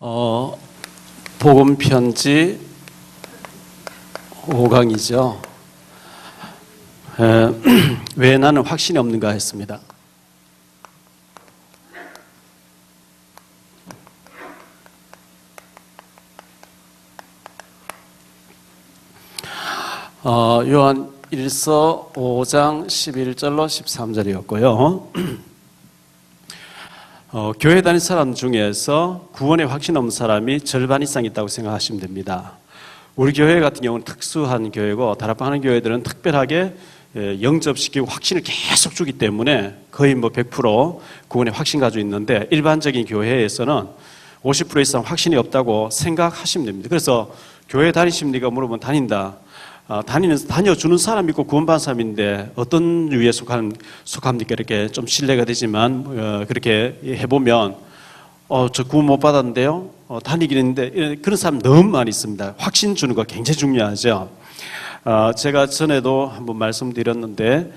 어, 복음 편지 5강이죠. 왜 나는 확신이 없는가 했습니다. 요한 1서 5장 11절로 13절이었고요. 교회 다니는 사람 중에서 구원에 확신 없는 사람이 절반 이상 있다고 생각하시면 됩니다. 우리 교회 같은 경우는 특수한 교회고 다락방 하는 교회들은 특별하게 영접시키고 확신을 계속 주기 때문에 거의 100% 구원에 확신 가지고 있는데, 일반적인 교회에서는 50% 이상 확신이 없다고 생각하시면 됩니다. 그래서 교회 다니십니까? 물어보면 다닌다. 다녀주는 사람이 있고 구원받은 사람인데 어떤 유에 속합니까? 이렇게 좀 신뢰가 되지만, 그렇게 해보면, 저 구원 못 받았는데요? 다니긴 했는데, 그런 사람 너무 많이 있습니다. 확신 주는 거 굉장히 중요하죠. 제가 전에도 한번 말씀드렸는데,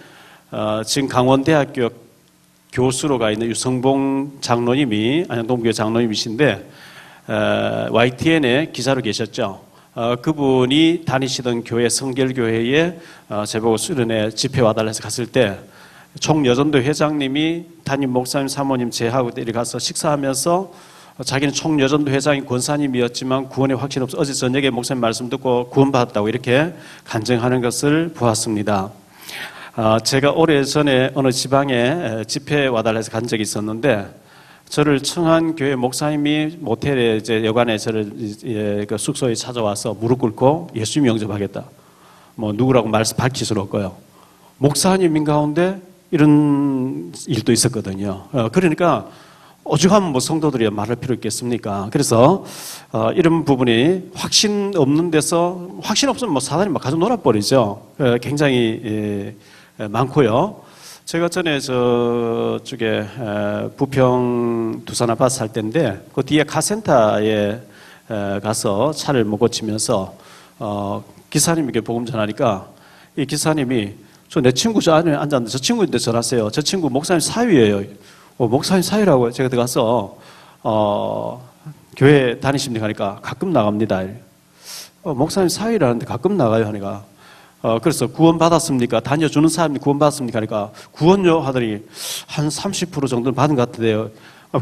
지금 강원대학교 교수로 가 있는 유성봉 장로님이, 안양동교회 장로님이신데, YTN에 기자로 계셨죠. 그분이 다니시던 교회 성결교회에 제보고 수련회 집회 와달라 해서 갔을 때 총여전도 회장님이 담임 목사님 사모님 제하고 이리 가서 식사하면서 자기는 총여전도 회장이 권사님이었지만 구원에 확신 없어 어제 저녁에 목사님 말씀 듣고 구원받았다고 이렇게 간증하는 것을 보았습니다. 제가 오래전에 어느 지방에 집회 와달라 해서 간 적이 있었는데, 저를 청한 교회 목사님이 모텔에 이제 여관에 저를 그 숙소에 찾아와서 무릎 꿇고 예수님 영접하겠다. 누구라고 밝힐 수는 없고요. 목사님인 가운데 이런 일도 있었거든요. 그러니까 오죽하면 성도들이 말할 필요 있겠습니까? 그래서 이런 부분이 확신 없는 데서, 확신 없으면 사단이 가지고 놀아버리죠. 굉장히 많고요. 제가 전에 저쪽에 부평 두산 아파트 살 때인데, 그 뒤에 카센터에 가서 차를 못 고치면서 기사님에게 복음 전하니까, 이 기사님이 내 친구 저 안에 앉았는데 저 친구인데 전하세요. 저 친구 목사님 사위예요. 목사님 사위라고요. 제가 들어가서 교회 다니십니까 하니까 가끔 나갑니다. 목사님 사위라는데 가끔 나가요 하니까, 그래서 구원 받았습니까? 다녀주는 사람이 구원 받았습니까? 하니까 구원요 하더니 한 30% 정도는 받은 것 같은데요.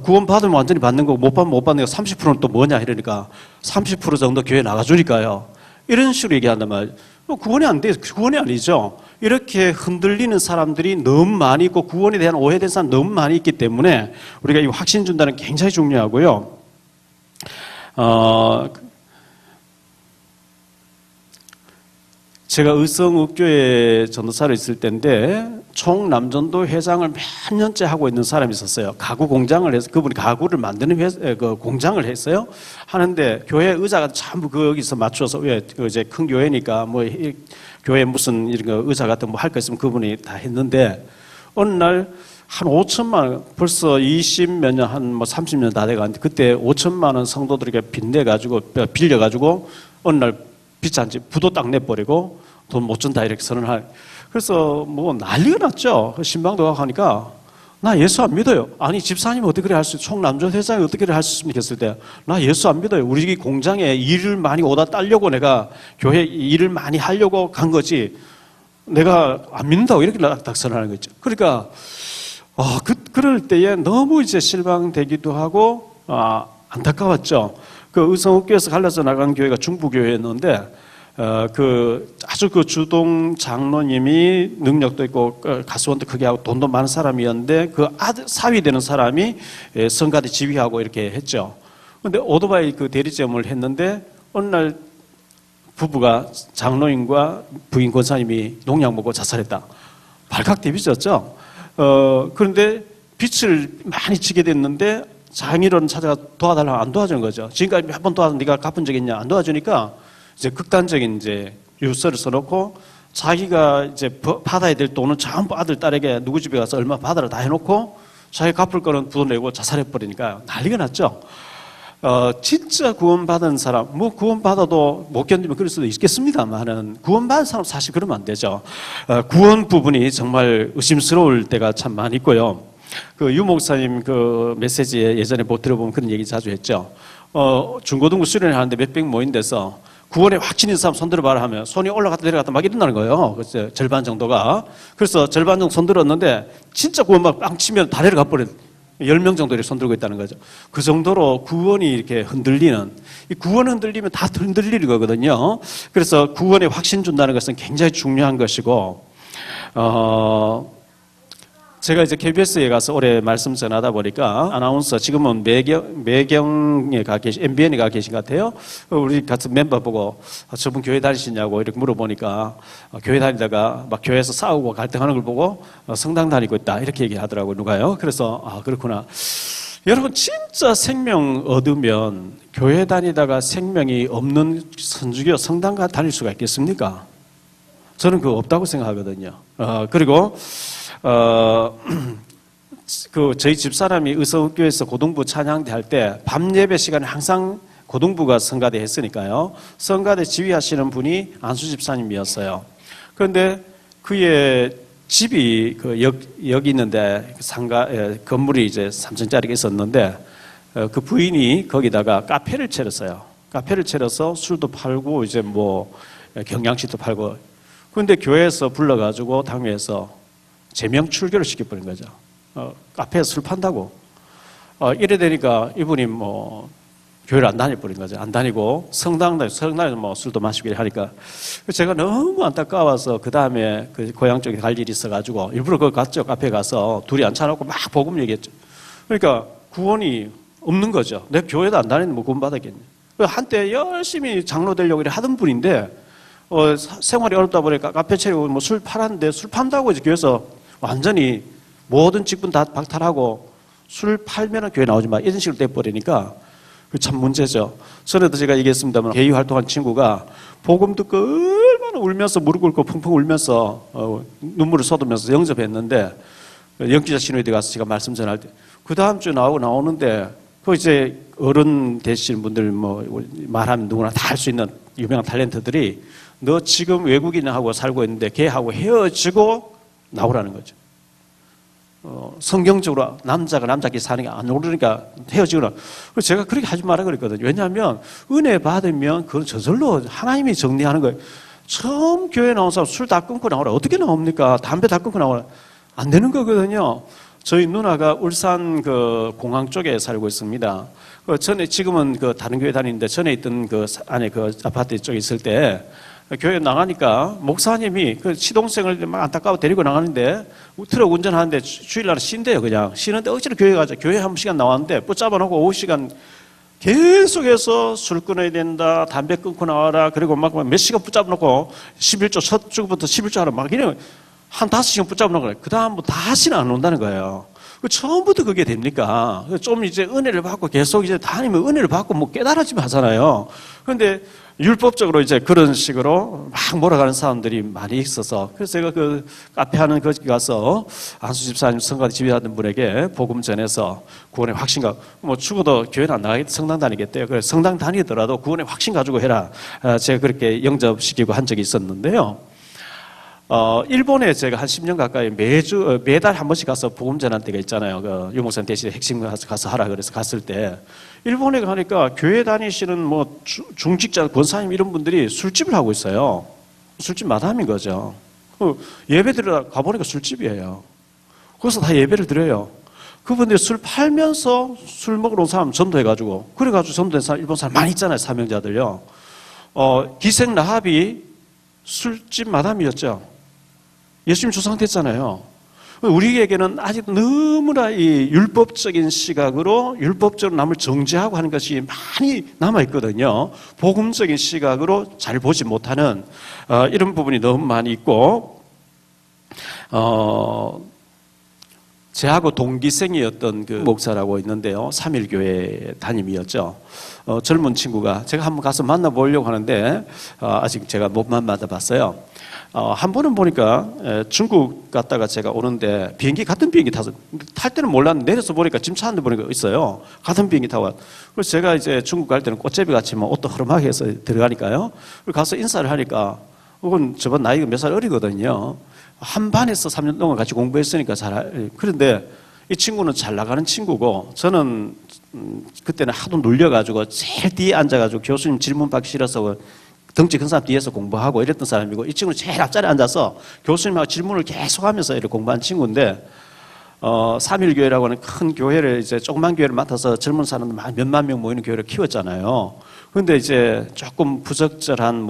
구원 받으면 완전히 받는 거고 못 받으면 못 받는 거 30%는 또 뭐냐 이러니까 30% 정도 교회 나가주니까요. 이런 식으로 얘기한단 말이에요. 구원이 안 돼. 구원이 아니죠. 이렇게 흔들리는 사람들이 너무 많이 있고 구원에 대한 오해된 사람 너무 많이 있기 때문에 우리가 이 확신 준다는 게 굉장히 중요하고요. 제가 의성읍교회 전도사로 있을 때인데, 총남전도 회장을 몇 년째 하고 있는 사람이 있었어요. 가구 공장을 해서, 그분이 가구를 만드는 그 공장을 했어요. 하는데 교회 의자가 전부 거기서 맞춰서, 이제 큰 교회니까 교회 무슨 이런 거 의자 같은 할 거 있으면 그분이 다 했는데, 어느 날 한 5천만 원, 벌써 20몇 년, 한 30년 다 돼가는데, 그때 5천만 원 성도들에게 빌려가지고 어느 날 비싼지 부도 딱 내버리고 돈 못 준다 이렇게 선언할. 그래서 난리가 났죠. 신방도 가고 하니까 나 예수 안 믿어요. 아니 집사님 어떻게 그래 할 수, 총남전 회장이 어떻게 그래 할 수 있습니까 했을 때, 나 예수 안 믿어요. 우리 공장에 일을 많이 오다 따려고 내가 교회 일을 많이 하려고 간 거지 내가 안 믿는다고 이렇게 딱 선언하는 거죠. 그러니까 그럴 때에 너무 이제 실망되기도 하고 안타까웠죠. 그 의성읍교에서 갈라져 나간 교회가 중부교회였는데, 아주 주동 장로님이 능력도 있고 가수원도 크게 하고 돈도 많은 사람이었는데, 그 아들 사위 되는 사람이 성가대 지휘하고 이렇게 했죠. 근데 오토바이 그 대리점을 했는데 어느 날 부부가, 장로인과 부인 권사님이 농약 먹고 자살했다. 발칵 뒤비졌죠. 그런데 빚을 많이 지게 됐는데 장인어른 찾아가 도와달라고 안 도와주는 거죠. 지금까지 몇 번 도와서 네가 갚은 적 있냐? 안 도와주니까 이제 극단적인 이제 유서를 써놓고 자기가 이제 받아야 될 돈은 전부 아들, 딸에게 누구 집에 가서 얼마 받아라 다 해놓고 자기 갚을 거는 부도 내고 자살해버리니까 난리가 났죠. 진짜 구원받은 사람, 구원받아도 못 견디면 그럴 수도 있겠습니다만은, 구원받은 사람 사실 그러면 안 되죠. 구원 부분이 정말 의심스러울 때가 참 많이 있고요. 그 유 목사님 그 메시지에 예전에 들어보면 그런 얘기 자주 했죠. 중고등부 수련회 하는데 몇백 모인 데서 구원에 확신 있는 사람 손 들어봐라 하면 손이 올라갔다 내려갔다 막 이런다는 거예요. 그래서 절반 정도가. 그래서 절반 정도 손 들었는데 진짜 구원 막 빵 치면 다 내려가 버린 10명 정도 이렇게 손 들고 있다는 거죠. 그 정도로 구원이 이렇게 흔들리는, 이 구원 흔들리면 다 흔들리는 거거든요. 그래서 구원에 확신 준다는 것은 굉장히 중요한 것이고, 제가 이제 KBS에 가서 올해 말씀 전하다 보니까 아나운서 지금은 매경에 가 계신, MBN에 가 계신 것 같아요. 우리 같은 멤버 보고 저분 교회 다니시냐고 이렇게 물어보니까 교회 다니다가 막 교회에서 싸우고 갈등하는 걸 보고 성당 다니고 있다 이렇게 얘기하더라고요. 누가요? 그래서 그렇구나. 여러분 진짜 생명 얻으면 교회 다니다가 생명이 없는 선주교 성당 다닐 수가 있겠습니까? 저는 그거 없다고 생각하거든요. 그리고 저희 집사람이 의성교회에서 고등부 찬양대 할 때 밤 예배 시간에 항상 고등부가 성가대 했으니까요. 성가대 지휘하시는 분이 안수 집사님이었어요. 그런데 그의 집이 여기 있는데 건물이 이제 3층짜리가 있었는데 그 부인이 거기다가 카페를 차렸어요. 카페를 차려서 술도 팔고 이제 뭐 경양식도 팔고. 그런데 교회에서 불러가지고 당회에서 제명 출교를 시켜버린 거죠. 카페에서 술 판다고. 이래 되니까 이분이 뭐 교회를 안 다녀버린 거죠. 안 다니고 성당에서 뭐 술도 마시고 하니까 제가 너무 안타까워서 그 다음에 그 고향 쪽에 갈 일이 있어가지고 일부러 그거 갔죠. 카페에 가서 둘이 앉혀놓고 막 복음 얘기했죠. 그러니까 구원이 없는 거죠. 내 교회도 안 다니는데 뭐 구원 받았겠냐. 한때 열심히 장로 되려고 하던 분인데 생활이 어렵다 보니까 카페 차리고 뭐 술 팔았는데 술 판다고 이제 교회에서 완전히 모든 직분 다 박탈하고 술 팔면은 교회 나오지 마 이런 식으로 돼버리니까 참 문제죠. 전에도 제가 얘기했습니다만 개의 활동한 친구가 복음 듣고 얼마나 울면서 무릎 꿇고 펑펑 울면서 눈물을 쏟으면서 영접했는데 영기자 신호위대 가서 제가 말씀 전할 때 그 다음 주 나오는데 그 이제 어른 되시는 분들 뭐 말하면 누구나 다 할 수 있는 유명한 탤런트들이 너 지금 외국인하고 살고 있는데 걔하고 헤어지고 나오라는 거죠. 성경적으로 남자가 남자끼리 사는 게 안 오르니까 헤어지거나. 그래서 제가 그렇게 하지 마라 그랬거든요. 왜냐하면 은혜 받으면 그건 저절로 하나님이 정리하는 거예요. 처음 교회 나온 사람 술 다 끊고 나오라. 어떻게 나옵니까? 담배 다 끊고 나오라. 안 되는 거거든요. 저희 누나가 울산 그 공항 쪽에 살고 있습니다. 전에 지금은 그 다른 교회 다니는데 전에 있던 그 안에 그 아파트 쪽에 있을 때 교회 나가니까 목사님이 그 시동생을 막 안타까워 데리고 나가는데 트럭 운전하는데 주일날 쉰대요. 그냥 쉬는데 억지로 교회 가자. 교회 한 시간 나왔는데 붙잡아 놓고 오후 시간 계속해서 술 끊어야 된다, 담배 끊고 나와라. 그리고 막 몇 시간 붙잡아 놓고 11조 첫 주부터 11조 하라 막 이래 한 5시간 붙잡아 놓고 그 다음 다시는 안 온다는 거예요. 처음부터 그게 됩니까? 좀 이제 은혜를 받고 계속 이제 다니면 은혜를 받고 뭐 깨달아지면 하잖아요. 그런데 율법적으로 이제 그런 식으로 막 몰아가는 사람들이 많이 있어서 그래서 제가 그 카페 하는 거기 가서 안수 집사님 성가대 지휘하던 분에게 복음 전해서 구원의 확신과 뭐 죽어도 교회는 안 나가겠다 성당 다니겠대요. 그래서 성당 다니더라도 구원의 확신 가지고 해라. 제가 그렇게 영접시키고 한 적이 있었는데요. 일본에 제가 한 10년 가까이 매달 한 번씩 가서 복음 전할 때가 있잖아요. 그 유목사님 대신에 핵심 가서 하라 그래서 갔을 때 일본에 가니까 교회 다니시는 뭐 중직자 권사님 이런 분들이 술집을 하고 있어요. 술집 마담인 거죠. 예배 드리러 가보니까 술집이에요. 거기서 다 예배를 드려요. 그분들이 술 팔면서 술 먹으러 온 사람 전도해가지고 그래가지고 전도된 사람 일본 사람 많이 있잖아요. 사명자들요. 기생 라합이 술집 마담이었죠. 예수님 조상됐잖아요. 우리에게는 아직 너무나 이 율법적인 시각으로 율법적으로 남을 정죄하고 하는 것이 많이 남아있거든요. 복음적인 시각으로 잘 보지 못하는 이런 부분이 너무 많이 있고 제하고 동기생이었던 그 목사라고 있는데요. 3일교회 담임이었죠. 젊은 친구가 제가 한번 가서 만나보려고 하는데 아직 제가 못 만나봤어요. 한 번은 보니까 중국 갔다가 제가 오는데 비행기 같은 비행기 타서 탈 때는 몰랐는데 내려서 보니까 짐 차는데 보니까 있어요. 같은 비행기 타고 그래서 제가 이제 중국 갈 때는 꽃제비 같이 뭐 옷도 허름하게 해서 들어가니까요. 가서 인사를 하니까 그건 저번 나이가 몇 살 어리거든요. 한 반에서 3년 동안 같이 공부했으니까 그런데 이 친구는 잘 나가는 친구고 저는 그때는 하도 눌려가지고 제일 뒤에 앉아가지고 교수님 질문 받기 싫어서 덩치 큰 사람 뒤에서 공부하고 이랬던 사람이고 이 친구는 제일 앞자리에 앉아서 교수님하고 질문을 계속하면서 이렇게 공부한 친구인데 3.1교회라고 하는 큰 교회를 이제 조그만 교회를 맡아서 젊은 사람들 몇만 명 모이는 교회를 키웠잖아요. 그런데 이제 조금 부적절한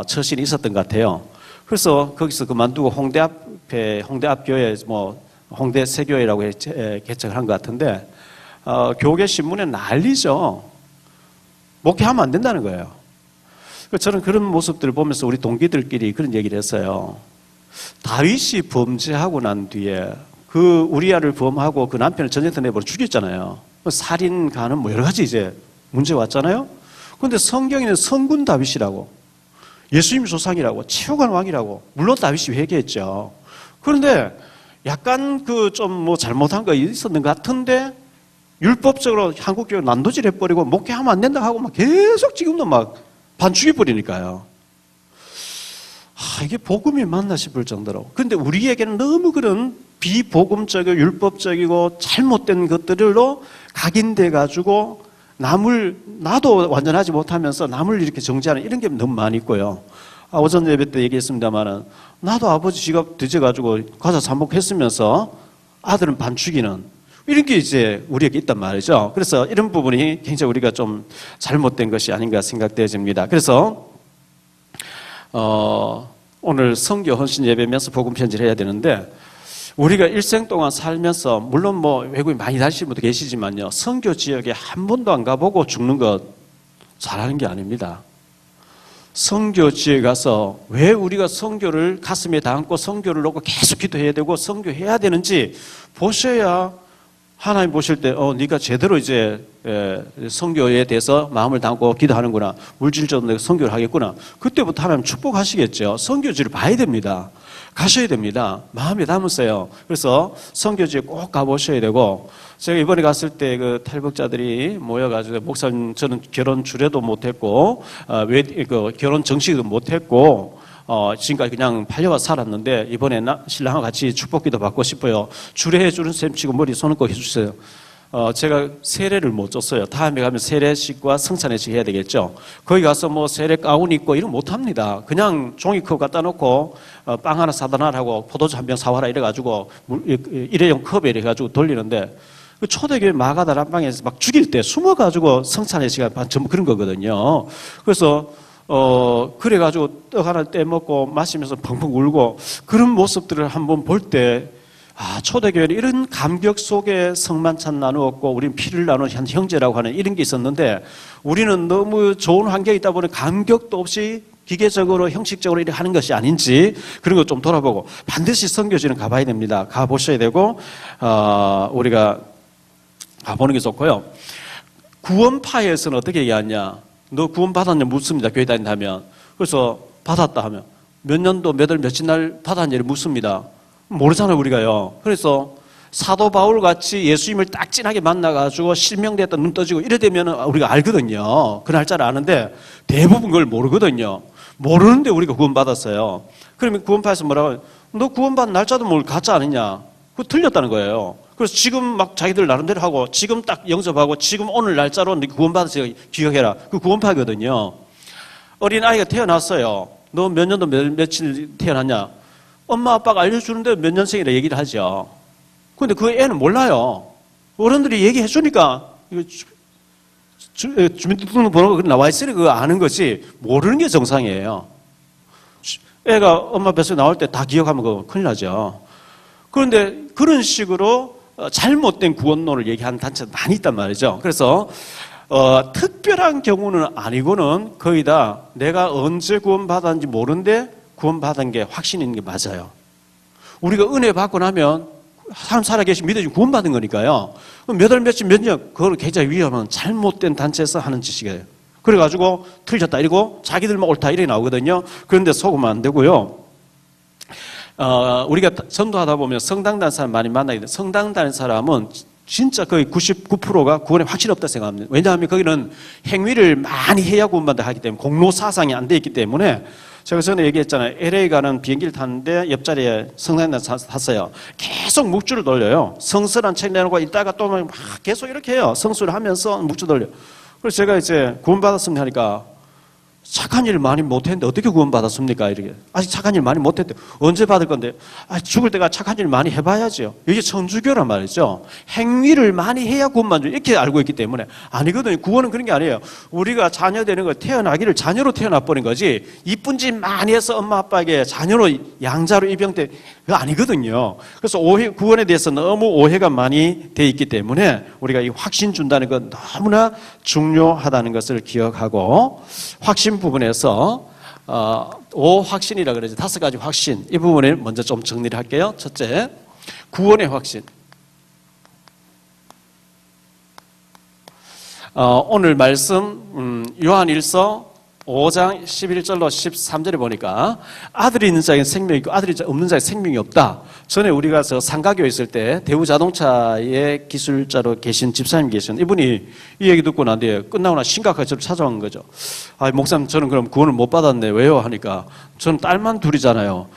처신이 있었던 것 같아요. 그래서 거기서 그만두고 홍대 앞 교회 홍대 세교회라고 개척을 한 것 같은데 교계 신문에 난리죠. 목회하면 안 된다는 거예요. 저는 그런 모습들을 보면서 우리 동기들끼리 그런 얘기를 했어요. 다윗이 범죄하고 난 뒤에 그 우리아를 범하고 그 남편을 전쟁터 내버려 죽였잖아요. 살인, 간음 여러 가지 이제 문제가 왔잖아요. 그런데 성경에는 성군 다윗이라고 예수님 조상이라고 치욕한 왕이라고 물론 다윗이 회개했죠. 그런데 약간 잘못한 거 있었는 것 같은데 율법적으로 한국교회 난도질 해버리고 목회하면 안 된다 하고 막 계속 지금도 막 반죽해버리니까요. 이게 복음이 맞나 싶을 정도로. 그런데 우리에게는 너무 그런 비복음적이고 율법적이고 잘못된 것들로 각인돼가지고 나도 완전하지 못하면서 남을 이렇게 정죄하는 이런 게 너무 많이 있고요. 오전 예배 때 얘기했습니다만은 나도 아버지 지갑 뒤져가지고 과자 잠복했으면서 아들은 반죽이는 이런 게 이제 우리에게 있단 말이죠. 그래서 이런 부분이 굉장히 우리가 좀 잘못된 것이 아닌가 생각되어집니다. 그래서 오늘 선교 헌신 예배면서 복음 편지를 해야 되는데 우리가 일생 동안 살면서 물론 외국인 많이 다니시는 분도 계시지만요. 선교 지역에 한 번도 안 가보고 죽는 것 잘하는 게 아닙니다. 선교 지역에 가서 왜 우리가 선교를 가슴에 담고 선교를 놓고 계속 기도해야 되고 선교해야 되는지 보셔야 하나님 보실 때 네가 제대로 이제 선교에 대해서 마음을 담고 기도하는구나. 물질적으로 내가 선교를 하겠구나. 그때부터 하나님 축복하시겠죠. 선교지를 봐야 됩니다. 가셔야 됩니다. 마음에 담으세요. 그래서 선교지에 꼭 가보셔야 되고 제가 이번에 갔을 때 그 탈북자들이 모여가지고 목사님 저는 결혼 주례도 못했고 결혼 정식도 못했고 지금까지 그냥 팔려와 살았는데 이번에 신랑과 같이 축복기도 받고 싶어요. 주례해 주는 셈 치고 머리 손을 꼭 해주세요. 제가 세례를 못 줬어요. 다음에 가면 세례식과 성찬회식 해야 되겠죠. 거기 가서 세례 가운 입고 이런 못 합니다. 그냥 종이컵 갖다 놓고 빵 하나 사다 놔라고 포도주 한 병 사와라 이래가지고 일회용 컵에 이래가지고 돌리는데 그 초대교회 마가다 람방에서 막 죽일 때 숨어가지고 성찬회식이 전부 그런 거거든요. 그래서 그래가지고 떡 하나 떼먹고 마시면서 펑펑 울고 그런 모습들을 한번 볼 때 초대교회는 이런 감격 속에 성만찬 나누었고 우리는 피를 나누는 형제라고 하는 이런 게 있었는데 우리는 너무 좋은 환경에 있다 보니 감격도 없이 기계적으로 형식적으로 이렇게 하는 것이 아닌지 그런 거 좀 돌아보고 반드시 선교지는 가봐야 됩니다. 가보셔야 되고 우리가 가보는 게 좋고요. 구원파에서는 어떻게 얘기하냐. 너 구원 받았냐 묻습니다. 교회 다닌다면. 그래서 받았다 하면 몇 년도 몇 월 며칠 날 받았냐를 묻습니다. 모르잖아요 우리가요. 그래서 사도 바울 같이 예수님을 딱 진하게 만나가지고 실명됐다 눈 떠지고 이래 되면 우리가 알거든요. 그 날짜를 아는데 대부분 그걸 모르거든요. 모르는데 우리가 구원 받았어요. 그러면 구원파에서 뭐라고 너 구원 받은 날짜도 뭘 가짜 아니냐. 그거 틀렸다는 거예요. 그래서 지금 막 자기들 나름대로 하고 지금 딱 영접하고 지금 오늘 날짜로 네 구원 받았으니까 기억해라. 그 구원파거든요. 어린 아이가 태어났어요. 너 몇 년도 며칠 태어났냐. 엄마 아빠가 알려주는데 몇 년생이라 얘기를 하죠. 그런데 그 애는 몰라요. 어른들이 얘기해 주니까 주민등록번호가 나와 있으니 그거 아는 거지 모르는 게 정상이에요. 애가 엄마 뱃속에 나올 때 다 기억하면 그거 큰일 나죠. 그런데 그런 식으로 잘못된 구원론을 얘기하는 단체도 많이 있단 말이죠. 그래서 특별한 경우는 아니고는 거의 다 내가 언제 구원받았는지 모르는데 구원받은 게 확신 있는 게 맞아요. 우리가 은혜 받고 나면 사람 살아계신 믿어지면 구원받은 거니까요. 몇 월 며칠 몇 년 그걸 굉장히 위험한 잘못된 단체에서 하는 짓이에요. 그래가지고 틀렸다 이러고 자기들만 옳다 이렇게 나오거든요. 그런데 속으면 안 되고요. 우리가 전도하다 보면 성당 다니는 사람 많이 만나게 돼요. 성당 다니는 사람은 진짜 거의 99%가 구원에 확신 없다 생각합니다. 왜냐하면 거기는 행위를 많이 해야 구원받아 하기 때문에 공로 사상이 안 돼 있기 때문에 제가 전에 얘기했잖아요. LA 가는 비행기를 탔는데 옆자리에 성당에 탔어요. 계속 묵주를 돌려요. 성서란 책 내놓고 있다가 또 막 계속 이렇게 해요. 성수를 하면서 묵주 돌려. 그래서 제가 이제 구원받았습니다 하니까 착한 일 많이 못했는데 어떻게 구원받았습니까? 이렇게. 아직 착한 일 많이 못했대. 언제 받을 건데? 죽을 때가 착한 일 많이 해봐야죠. 이게 천주교란 말이죠. 행위를 많이 해야 구원받죠. 이렇게 알고 있기 때문에. 아니거든요. 구원은 그런 게 아니에요. 우리가 자녀 되는 거 태어나기를 자녀로 태어나버린 거지. 이쁜 짓 많이 해서 엄마 아빠에게 자녀로 양자로 입양돼. 그거 아니거든요. 그래서 구원에 대해서 너무 오해가 많이 돼 있기 때문에 우리가 이 확신 준다는 건 너무나 중요하다는 것을 기억하고 확신 부분에서 오확신이라 그러죠. 5가지 확신. 이 부분을 먼저 좀 정리를 할게요. 첫째, 구원의 확신. 오늘 말씀 요한일서 5장 11절로 13절에 보니까 아들이 있는 자에게 생명이 있고 아들이 없는 자에게 생명이 없다. 전에 우리가 상가교에 있을 때 대우자동차의 기술자로 계신 집사님 계신 이분이 이 얘기 듣고 난 뒤에 끝나고 나 심각하게 저를 찾아온 거죠. 목사님 저는 그럼 구원을 못 받았네. 왜요? 하니까 저는 딸만 둘이잖아요.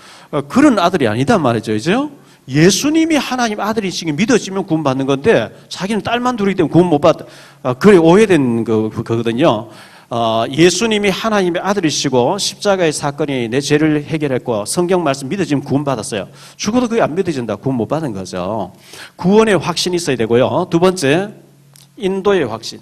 그런 아들이 아니단 말이죠. 그죠? 예수님이 하나님 아들이시기 믿어지면 구원 받는 건데 자기는 딸만 둘이기 때문에 구원 못 받다. 그래 오해된 거거든요. 예수님이 하나님의 아들이시고 십자가의 사건이 내 죄를 해결했고 성경 말씀 믿어지면 구원받았어요. 죽어도 그게 안 믿어진다. 구원 못 받은 거죠. 구원의 확신이 있어야 되고요. 두 번째, 인도의 확신.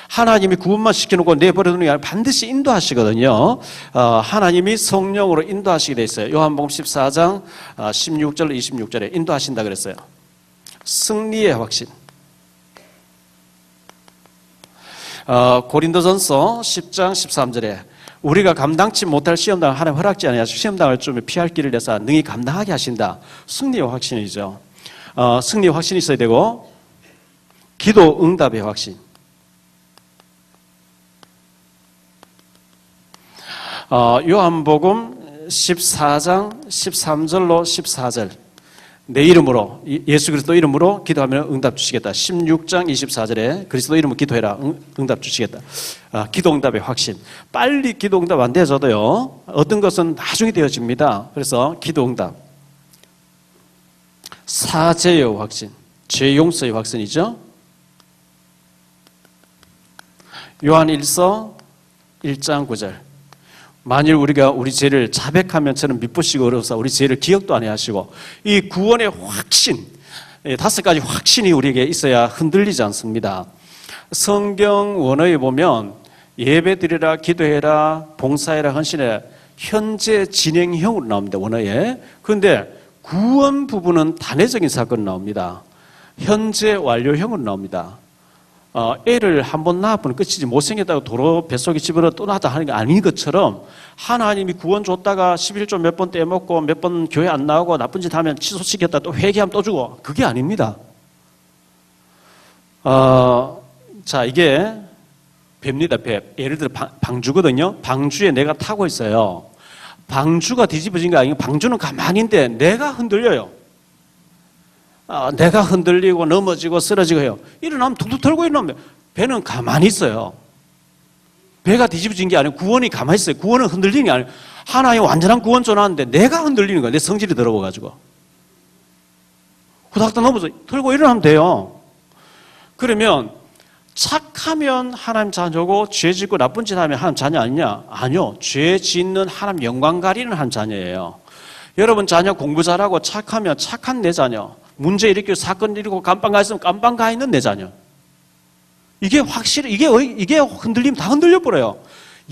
하나님이 구원만 시켜놓고 내버려두는 게 아니라 반드시 인도하시거든요. 하나님이 성령으로 인도하시게 돼 있어요. 요한복음 14장 16절 26절에 인도하신다 그랬어요. 승리의 확신. 고린도전서 10장 13절에 우리가 감당치 못할 시험당을 하나님 허락지 아니하시고 시험당을 좀 피할 길을 내서 능히 감당하게 하신다. 승리의 확신이죠. 승리의 확신이 있어야 되고 기도 응답의 확신. 요한복음 14장 13절로 14절 내 이름으로 예수 그리스도 이름으로 기도하면 응답 주시겠다. 16장 24절에 그리스도 이름으로 기도해라. 응답 주시겠다. 기도 응답의 확신. 빨리 기도 응답 안 되어져도요. 어떤 것은 나중에 되어집니다. 그래서 기도 응답. 사죄의 확신. 죄 용서의 확신이죠. 요한일서 1장 9절. 만일 우리가 우리 죄를 자백하면 저는 미쁘시고 어려워서 우리 죄를 기억도 안 해하시고 이 구원의 확신 5가지 확신이 우리에게 있어야 흔들리지 않습니다. 성경 원어에 보면 예배드리라 기도해라 봉사해라 헌신해라 현재 진행형으로 나옵니다. 원어에. 그런데 구원 부분은 단회적인 사건이 나옵니다. 현재 완료형으로 나옵니다. 애를 한번 낳아보면 끝이지 못생겼다고 도로 뱃속에 집어넣어 또 낳았다 하는 게 아닌 것처럼 하나님이 구원 줬다가 11조 몇 번 떼먹고 몇 번 교회 안 나오고 나쁜 짓 하면 취소시켰다 또 회개하면 또 주고 그게 아닙니다. 자 이게 배입니다. 배. 예를 들어 방주거든요. 방주에 내가 타고 있어요. 방주가 뒤집어진 게 아니고 방주는 가만히 있는데 내가 흔들려요. 내가 흔들리고 넘어지고 쓰러지고 해요. 일어나면 툭툭 털고 일어나면 배는 가만히 있어요. 배가 뒤집어진 게 아니고 구원이 가만히 있어요. 구원은 흔들리는 게 아니에요. 하나의 완전한 구원 전하는데 내가 흔들리는 거예요. 내 성질이 더러워가지고. 후닥닥 넘어져 털고 일어나면 돼요. 그러면 착하면 하나님 자녀고 죄 짓고 나쁜 짓 하면 하나님 자녀 아니냐? 아니요. 죄 짓는 하나님 영광 가리는 하나님 자녀예요. 여러분 자녀 공부 잘하고 착하면 착한 내 자녀. 문제 일으키고 사건 일으키고 깜빵 가 있으면 깜빵 가 있는 내 자녀. 이게 확실히 이게 흔들리면 다 흔들려 버려요.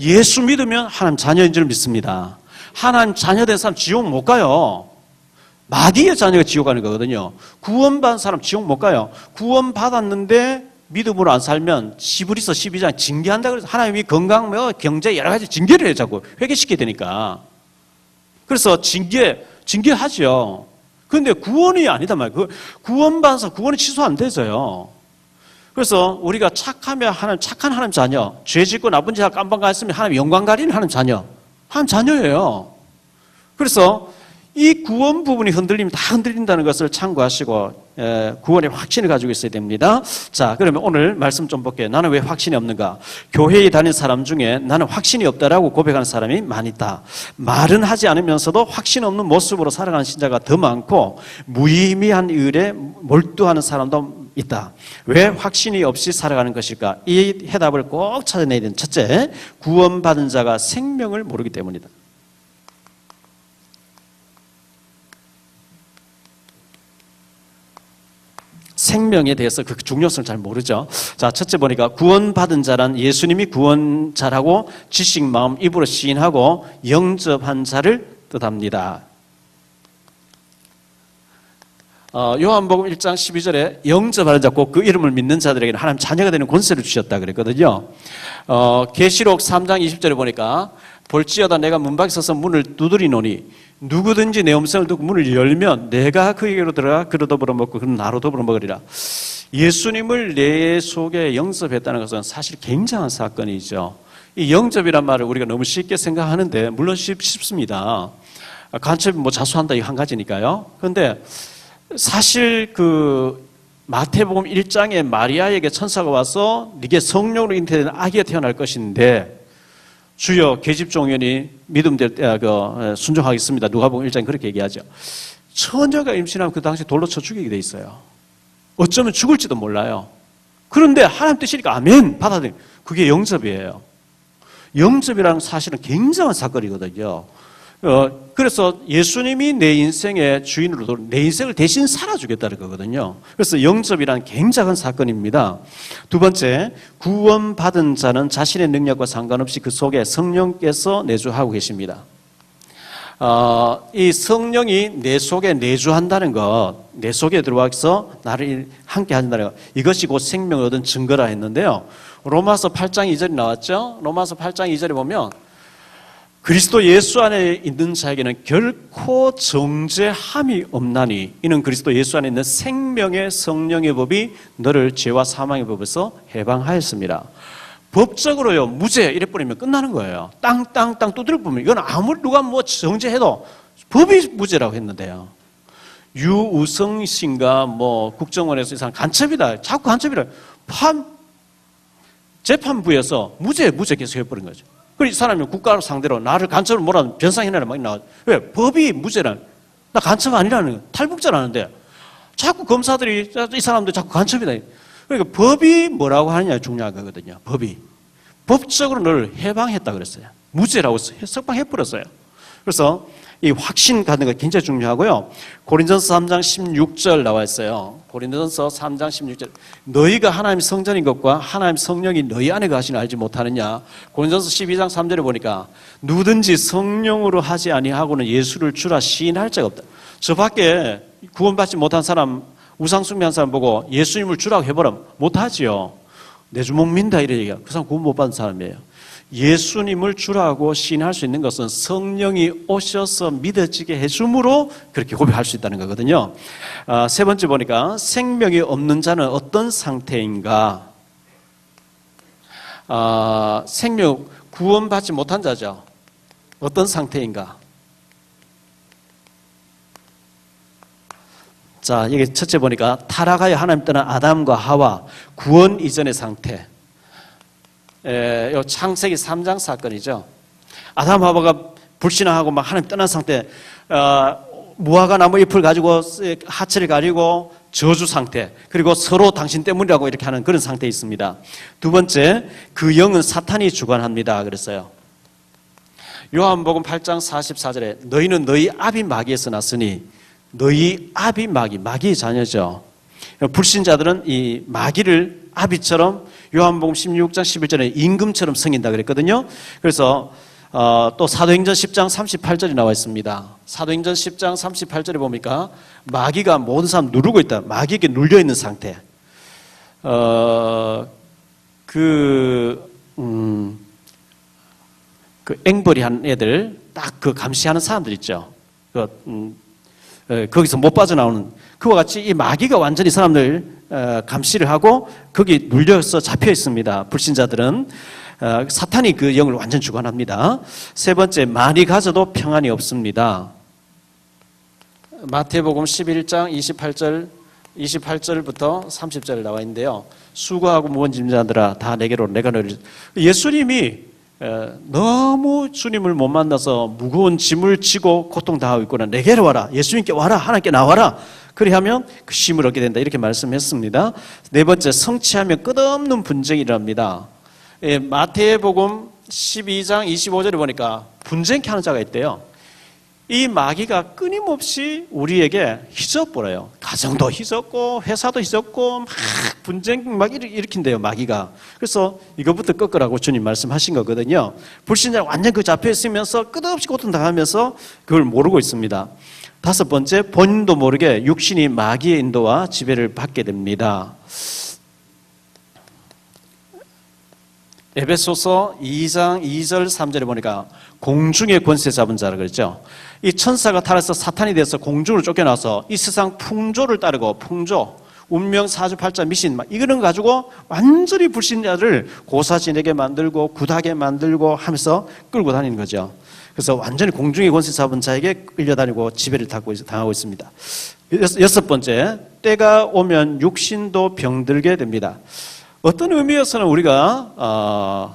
예수 믿으면 하나님 자녀인 줄 믿습니다. 하나님 자녀 된 사람 지옥 못 가요. 마귀의 자녀가 지옥 가는 거거든요. 구원받은 사람 지옥 못 가요. 구원받았는데 믿음으로 안 살면 시브리서 12장 징계한다 그래서 하나님이 건강, 경제 여러 가지 징계를 해요. 자꾸 회개시켜야 되니까. 그래서 징계하죠. 그런데 구원이 아니다 말이에요. 구원받아서 구원이 취소 안 되져요. 그래서 우리가 착하면 착한 하나님 자녀, 죄 짓고 나쁜 짓 하고 깜빵 갔으면 하나님 영광 가리는 하나님 자녀, 하나님 자녀예요. 그래서 이 구원 부분이 흔들리면 다 흔들린다는 것을 참고하시고 구원의 확신을 가지고 있어야 됩니다. 자, 그러면 오늘 말씀 좀 볼게요. 나는 왜 확신이 없는가? 교회에 다니는 사람 중에 나는 확신이 없다라고 고백하는 사람이 많이 있다. 말은 하지 않으면서도 확신 없는 모습으로 살아가는 신자가 더 많고 무의미한 일에 몰두하는 사람도 있다. 왜 확신이 없이 살아가는 것일까? 이 해답을 꼭 찾아내야 되는 첫째, 구원받은 자가 생명을 모르기 때문이다. 생명에 대해서 그 중요성을 잘 모르죠. 자, 첫째 보니까 구원받은 자란 예수님이 구원자라고 지식 마음 입으로 시인하고 영접한 자를 뜻합니다. 요한복음 1장 12절에 영접하는 자, 꼭 그 이름을 믿는 자들에게는 하나님 자녀가 되는 권세를 주셨다 그랬거든요. 계시록 3장 20절에 보니까 볼지어다 내가 문 밖에 서서 문을 두드리노니 누구든지 내 음성을 듣고 문을 열면 내가 그에게로 들어가 그로 더불어 먹고 그는 나로 더불어 먹으리라. 예수님을 내 속에 영접했다는 것은 사실 굉장한 사건이죠. 이 영접이란 말을 우리가 너무 쉽게 생각하는데 물론 쉽습니다. 간첩이 뭐 자수한다 이 한 가지니까요. 그런데 사실 그 마태복음 1장에 마리아에게 천사가 와서 네게 성령으로 잉태된 아기가 태어날 것인데 주여 계집종연이 믿음될 때 순종하겠습니다. 누가복음 1장 그렇게 얘기하죠. 처녀가 임신하면 그 당시 돌로 쳐 죽이게 돼 있어요. 어쩌면 죽을지도 몰라요. 그런데 하나님 뜻이니까 아멘 받아들여. 그게 영접이에요. 영접이라는 사실은 굉장한 사건이거든요. 그래서 예수님이 내 인생의 주인으로 내 인생을 대신 살아주겠다는 거거든요. 그래서 영접이란 굉장한 사건입니다. 두 번째, 구원받은 자는 자신의 능력과 상관없이 그 속에 성령께서 내주하고 계십니다. 이 성령이 내 속에 내주한다는 것, 내 속에 들어와서 나를 함께 한다는 것, 이것이 곧 생명을 얻은 증거라 했는데요. 로마서 8장 2절이 나왔죠. 로마서 8장 2절에 보면 그리스도 예수 안에 있는 자에게는 결코 정죄함이 없나니 이는 그리스도 예수 안에 있는 생명의 성령의 법이 너를 죄와 사망의 법에서 해방하였습니다. 법적으로요 무죄 이래 뿌리면 끝나는 거예요. 땅 두드려 보면 이건 아무리 누가 뭐 정죄해도 법이 무죄라고 했는데요. 유우성 씨인가 뭐 국정원에서 이 사람 간첩이다 자꾸 간첩이라 재판부에서 무죄 계속 해버린 거죠. 그래서 이 사람이 국가를 상대로 나를 간첩을 뭐라는 변상해내라 막 나와. 왜? 법이 무죄란. 나 간첩 아니라는 거야. 탈북자라는데 자꾸 검사들이 이 사람들 자꾸 간첩이다. 그러니까 법이 뭐라고 하느냐 중요한 거거든요. 법이. 법적으로 너를 해방했다 그랬어요. 무죄라고 석방해버렸어요. 그래서 이 확신 갖는 거 굉장히 중요하고요. 고린도전서 3장 16절 나와 있어요. 고린도전서 3장 16절. 너희가 하나님의 성전인 것과 하나님의 성령이 너희 안에 가시는 알지 못하느냐. 고린도전서 12장 3절에 보니까 누구든지 성령으로 하지 아니하고는 예수를 주라 시인할 자가 없다. 저 밖에 구원받지 못한 사람, 우상 숭배한 사람 보고 예수님을 주라고 해보라 못하지요. 내 주먹 민다 이래 얘기해요. 그 사람 구원 못 받은 사람이에요. 예수님을 주라고 시인할 수 있는 것은 성령이 오셔서 믿어지게 해줌으로 그렇게 고백할 수 있다는 거거든요. 세 번째 보니까 생명이 없는 자는 어떤 상태인가? 생명 구원받지 못한 자죠. 어떤 상태인가? 자, 여기 첫째 보니까 타락하여 하나님 떠난 아담과 하와 구원 이전의 상태. 요 창세기 3장 사건이죠. 아담 하와가 불신앙하고 막 하나님 떠난 상태, 무화과 나무 잎을 가지고 하체를 가리고 저주 상태, 그리고 서로 당신 때문이라고 이렇게 하는 그런 상태에 있습니다. 두 번째, 그 영은 사탄이 주관합니다. 그랬어요. 요한복음 8장 44절에 너희는 너희 아비 마귀에서 났으니 너희 아비 마귀의 자녀죠. 불신자들은 이 마귀를 아비처럼 요한복음 16장 11절에 임금처럼 섬긴다 그랬거든요. 그래서 또 사도행전 10장 38절이 나와 있습니다. 사도행전 10장 38절에 보니까 마귀가 모든 사람 누르고 있다. 마귀에게 눌려 있는 상태. 그 앵벌이 한 애들 딱 그 감시하는 사람들 있죠. 거기서 못 빠져나오는 그와 같이 이 마귀가 완전히 사람들 감시를 하고 거기 눌려서 잡혀 있습니다. 불신자들은 사탄이 그 영을 완전 주관합니다. 세 번째, 많이 가져도 평안이 없습니다. 마태복음 11장 28절부터 30절 나와 있는데요. 수고하고 무거운 짐 자들아 다 내게로 내가 너희를. 예수님이 너무 주님을 못 만나서 무거운 짐을 지고 고통당하고 있구나. 내게로 와라. 예수님께 와라. 하나님께 나와라. 그리하면 그 쉼을 얻게 된다. 이렇게 말씀했습니다. 네 번째, 성취하면 끝없는 분쟁이 일어납니다. 마태복음 12장 25절에 보니까 분쟁케 하는 자가 있대요. 이 마귀가 끊임없이 우리에게 휘저어버려요. 가정도 휘젓고 회사도 휘젓고 막 분쟁 막 일으킨대요, 마귀가. 그래서 이것부터 꺾으라고 주님 말씀하신 거거든요. 불신자는 완전 그 잡혀 있으면서 끝없이 고통당하면서 그걸 모르고 있습니다. 다섯 번째, 본인도 모르게 육신이 마귀의 인도와 지배를 받게 됩니다. 에베소서 2장 2절 3절에 보니까 공중의 권세 잡은 자라 그랬죠. 이 천사가 타락해서 사탄이 돼서 공중으로 쫓겨나서 이 세상 풍조를 따르고 풍조, 운명, 사주팔자, 미신 이거는 가지고 완전히 불신자를 고사진에게 만들고 굿하게 만들고 하면서 끌고 다니는 거죠. 그래서 완전히 공중의 권세 잡은 자에게 끌려다니고 지배를 당하고 있습니다. 여섯 번째, 때가 오면 육신도 병들게 됩니다. 어떤 의미에서는 우리가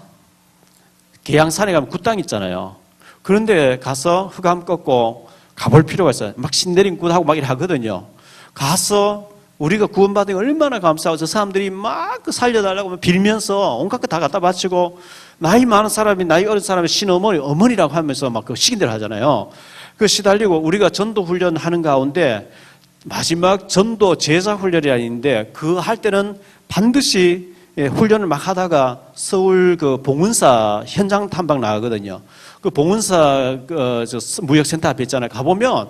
계양산에 가면 굿땅 있잖아요. 그런데 가서 흑암 꺾고 가볼 필요가 있어요. 막 신내림 굿하고 막 이래 하거든요. 가서 우리가 구원받은 게 얼마나 감사하고 저 사람들이 막 살려달라고 빌면서 온갖 거 다 갖다 바치고 나이 많은 사람이 나이 어린 사람이 신어머니 어머니라고 하면서 막 그 시킨대로 하잖아요. 그 시달리고 우리가 전도 훈련하는 가운데 마지막 전도 제자 훈련이 아닌데 그 할 때는 반드시 훈련을 막 하다가 서울 그 봉은사 현장 탐방 나가거든요. 그 봉은사 무역센터 앞에 있잖아요. 가보면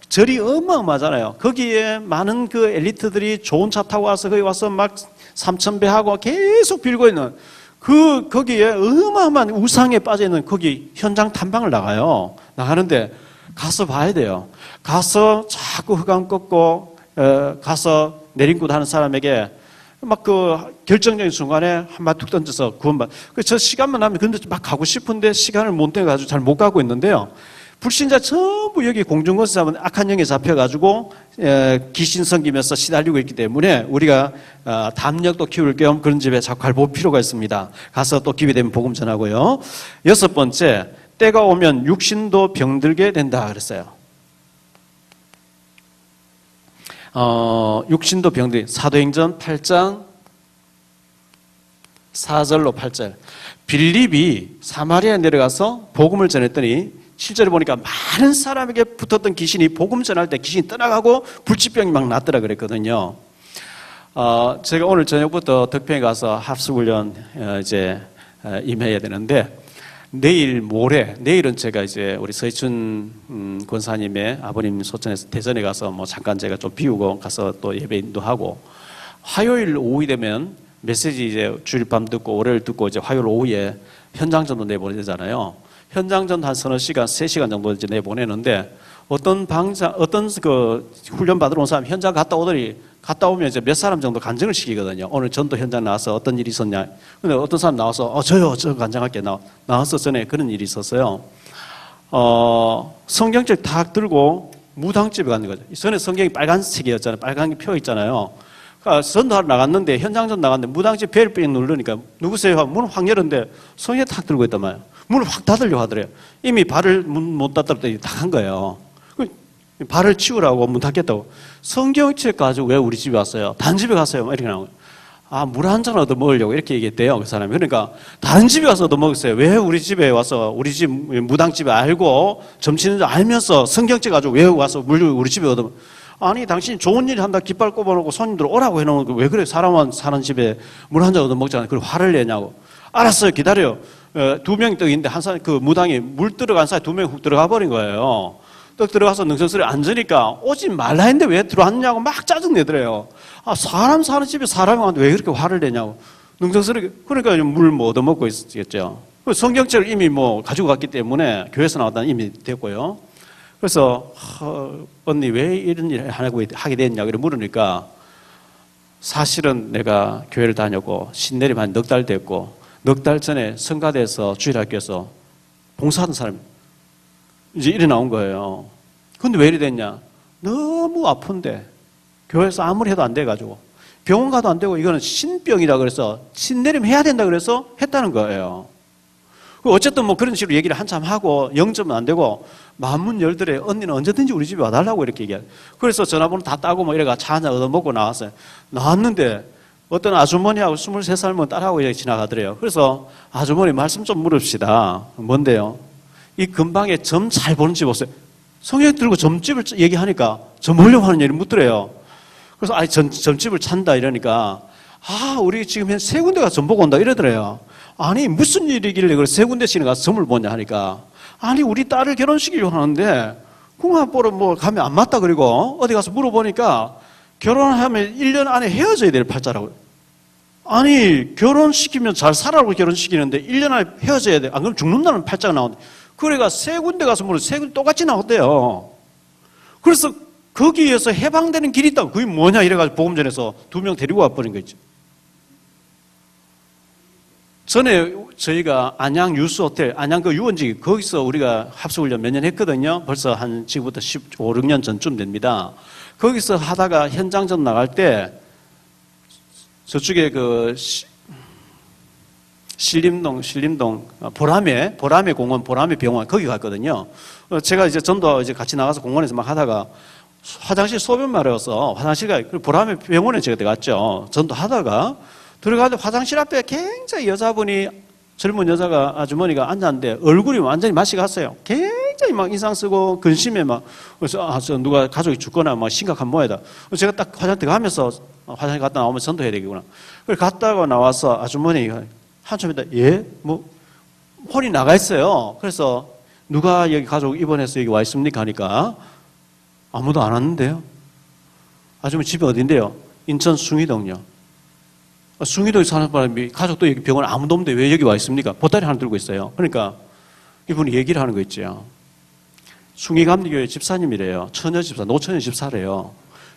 절이 어마어마하잖아요. 거기에 많은 그 엘리트들이 좋은 차 타고 와서 거기 와서 막 3,000배 하고 계속 빌고 있는 거기에 어마어마한 우상에 빠져있는 거기 현장 탐방을 나가요. 나가는데 가서 봐야 돼요. 가서 자꾸 흑암 꺾고 가서 내림굿 하는 사람에게 막 그 결정적인 순간에 한마디 툭 던져서 구원받. 저 시간만 하면 근데 막 가고 싶은데 시간을 못 내가지고 잘 못 가고 있는데요. 불신자 전부 여기 공중권세 하면 악한 영에 잡혀가지고 귀신 섬기면서 시달리고 있기 때문에 우리가 담력도 키울 겸 그런 집에 자꾸 갈 필요가 있습니다. 가서 또 기회 되면 복음 전하고요. 여섯 번째, 때가 오면 육신도 병들게 된다 그랬어요. 육신도 병들이 사도행전 8장 4절로 8절. 빌립이 사마리아에 내려가서 복음을 전했더니 7절에 보니까 많은 사람에게 붙었던 귀신이 복음 전할 때 귀신이 떠나가고 불치병이 막 났더라 그랬거든요. 제가 오늘 저녁부터 덕평에 가서 합숙훈련 이제 임해야 되는데 내일은 제가 이제 우리 서희춘 권사님의 아버님 소천에서 대전에 가서 뭐 잠깐 제가 좀 비우고 가서 또 예배 인도하고 화요일 오후 되면 메시지 이제 주일 밤 듣고 월요일 듣고 이제 화요일 오후에 현장전도 내보내잖아요. 현장전 한 서너 시간, 3시간 정도 이제 내보내는데 어떤 그 훈련 받으러 온 사람 현장 갔다 오면 이제 몇 사람 정도 간증을 시키거든요. 오늘 전도 현장 나와서 어떤 일이 있었냐. 근데 어떤 사람 나와서 저 간증할게 나와서 전에 그런 일이 있었어요. 성경책 탁 들고 무당집에 가는 거죠. 전에 성경이 빨간색이었잖아요. 빨간 표 있잖아요. 그러니까 전도하러 나갔는데 현장전 나갔는데 무당집 벨 뺑 누르니까 누구세요? 하면 문을 확 열었는데 성경 탁 들고 있단 말이에요. 문을 확 닫으려고 하더래요. 이미 발을 못 닫았더니 다 한 거예요. 발을 치우라고 문 닫겠다고. 성경책 가지고 왜 우리 집에 왔어요? 다른 집에 갔어요. 이렇게 나오고. 물 한 잔 얻어 먹으려고 이렇게 얘기했대요. 그 사람이. 그러니까 다른 집에 와서 얻어 먹었어요. 왜 우리 집에 와서 우리 집 무당집에 알고 점치는 줄 알면서 성경책 가지고 왜 와서 우리 집에 얻어 아니 당신이 좋은 일 한다 깃발 꼽아놓고 손님들 오라고 해놓은 거 왜 그래? 사람만 사는 집에 물 한 잔 얻어 먹잖아요. 그걸 화를 내냐고. 알았어요. 기다려. 2명이 떡 있는데 한 사람 그 무당이 물 들어간 사이 2명이 훅 들어가 버린 거예요. 떡 들어가서 능성스레 앉으니까 오지 말라 했는데 왜 들어왔냐고 막 짜증내더래요. 사람 사는 집에 사람이 왔는데 왜 그렇게 화를 내냐고. 능성스레 그러니까 물 뭐 얻어먹고 있었겠죠. 성경책을 이미 뭐 가지고 갔기 때문에 교회에서 나왔다는 이미 됐고요. 그래서 언니 왜 이런 일을 하게 됐냐고 물으니까 사실은 내가 교회를 다녔고 신내림 한 넉 달 됐고 넉 달 전에 성가대에서 주일학교에서 봉사하던 사람이 이제 일이 나온 거예요. 근데 왜 이래 됐냐? 너무 아픈데 교회에서 아무리 해도 안 돼가지고 병원 가도 안 되고 이거는 신병이라 그래서 신내림 해야 된다 그래서 했다는 거예요. 어쨌든 뭐 그런 식으로 얘기를 한참 하고 영접은 안 되고 마음문 열더래. 언니는 언제든지 우리 집에 와달라고 이렇게 얘기해요. 그래서 전화번호 다 따고 뭐 이래가 차 한잔 얻어먹고 나왔어요. 나왔는데 어떤 아주머니하고 23살 먹은 딸하고 이렇게 지나가더래요. 그래서 아주머니 말씀 좀 물읍시다. 뭔데요? 이 근방에 점 잘 보는 집 없어요. 성경 들고 점집을 얘기하니까 점 보려고 하는 얘기를 묻더래요. 그래서 아니 점집을 찬다 이러니까 우리 지금 한 3군데가 점 보고 온다 이러더래요. 아니 무슨 일이길래 그래 3군데씩 가서 점을 보냐 하니까 아니 우리 딸을 결혼시키려고 하는데 궁합 보러 뭐 가면 안 맞다 그리고 어디 가서 물어보니까 결혼하면 1년 안에 헤어져야 될 팔자라고요. 아니 결혼시키면 잘 살아라고 결혼시키는데 1년 안에 헤어져야 돼. 안 그러면 죽는다는 팔자가 나오는데 그래가 3군데 가서 물어 3군데 똑같이 나왔대요. 그래서 거기에서 해방되는 길이 있다고. 그게 뭐냐 이래가지고 보금전에서 2명 데리고 와버린 거 있죠. 전에 저희가 안양 유스호텔, 안양 그 유원지 거기서 우리가 합숙훈련 몇 년 했거든요. 벌써 한 지금부터 15, 16년 전쯤 됩니다. 거기서 하다가 현장전 나갈 때 저쪽에 그 신림동 보라매 공원, 보라매 병원 거기 갔거든요. 제가 이제 전도 이제 같이 나가서 공원에서 막 하다가 화장실 소변 마려워서 화장실가 보라매 병원에 제가 들어갔죠. 전도 하다가 들어가서 화장실 앞에 굉장히 여자분이 젊은 여자가 아주머니가 앉았는데 얼굴이 완전히 맛이 갔어요. 굉장히 막 인상 쓰고 근심에 막 그래서 저 누가 가족이 죽거나 막 심각한 모양이다. 제가 딱 화장실 들어가면서 화장실 갔다 나오면 전도해야 되겠구나. 그걸 갔다가 나와서 아주머니가 한참 있다 뭐 혼이 나가 있어요. 그래서 누가 여기 가족 입원해서 여기 와 있습니까 하니까 아무도 안 왔는데요. 아주머니 집이 어딘데요? 인천 숭이동요. 숭이동에 사는 사람이 가족도 여기 병원 아무도 없는데 왜 여기 와 있습니까? 보따리 하나 들고 있어요. 그러니까 이분이 얘기를 하는 거 있죠. 숭이감리교회 집사님이래요. 처녀 집사, 노처녀 집사래요.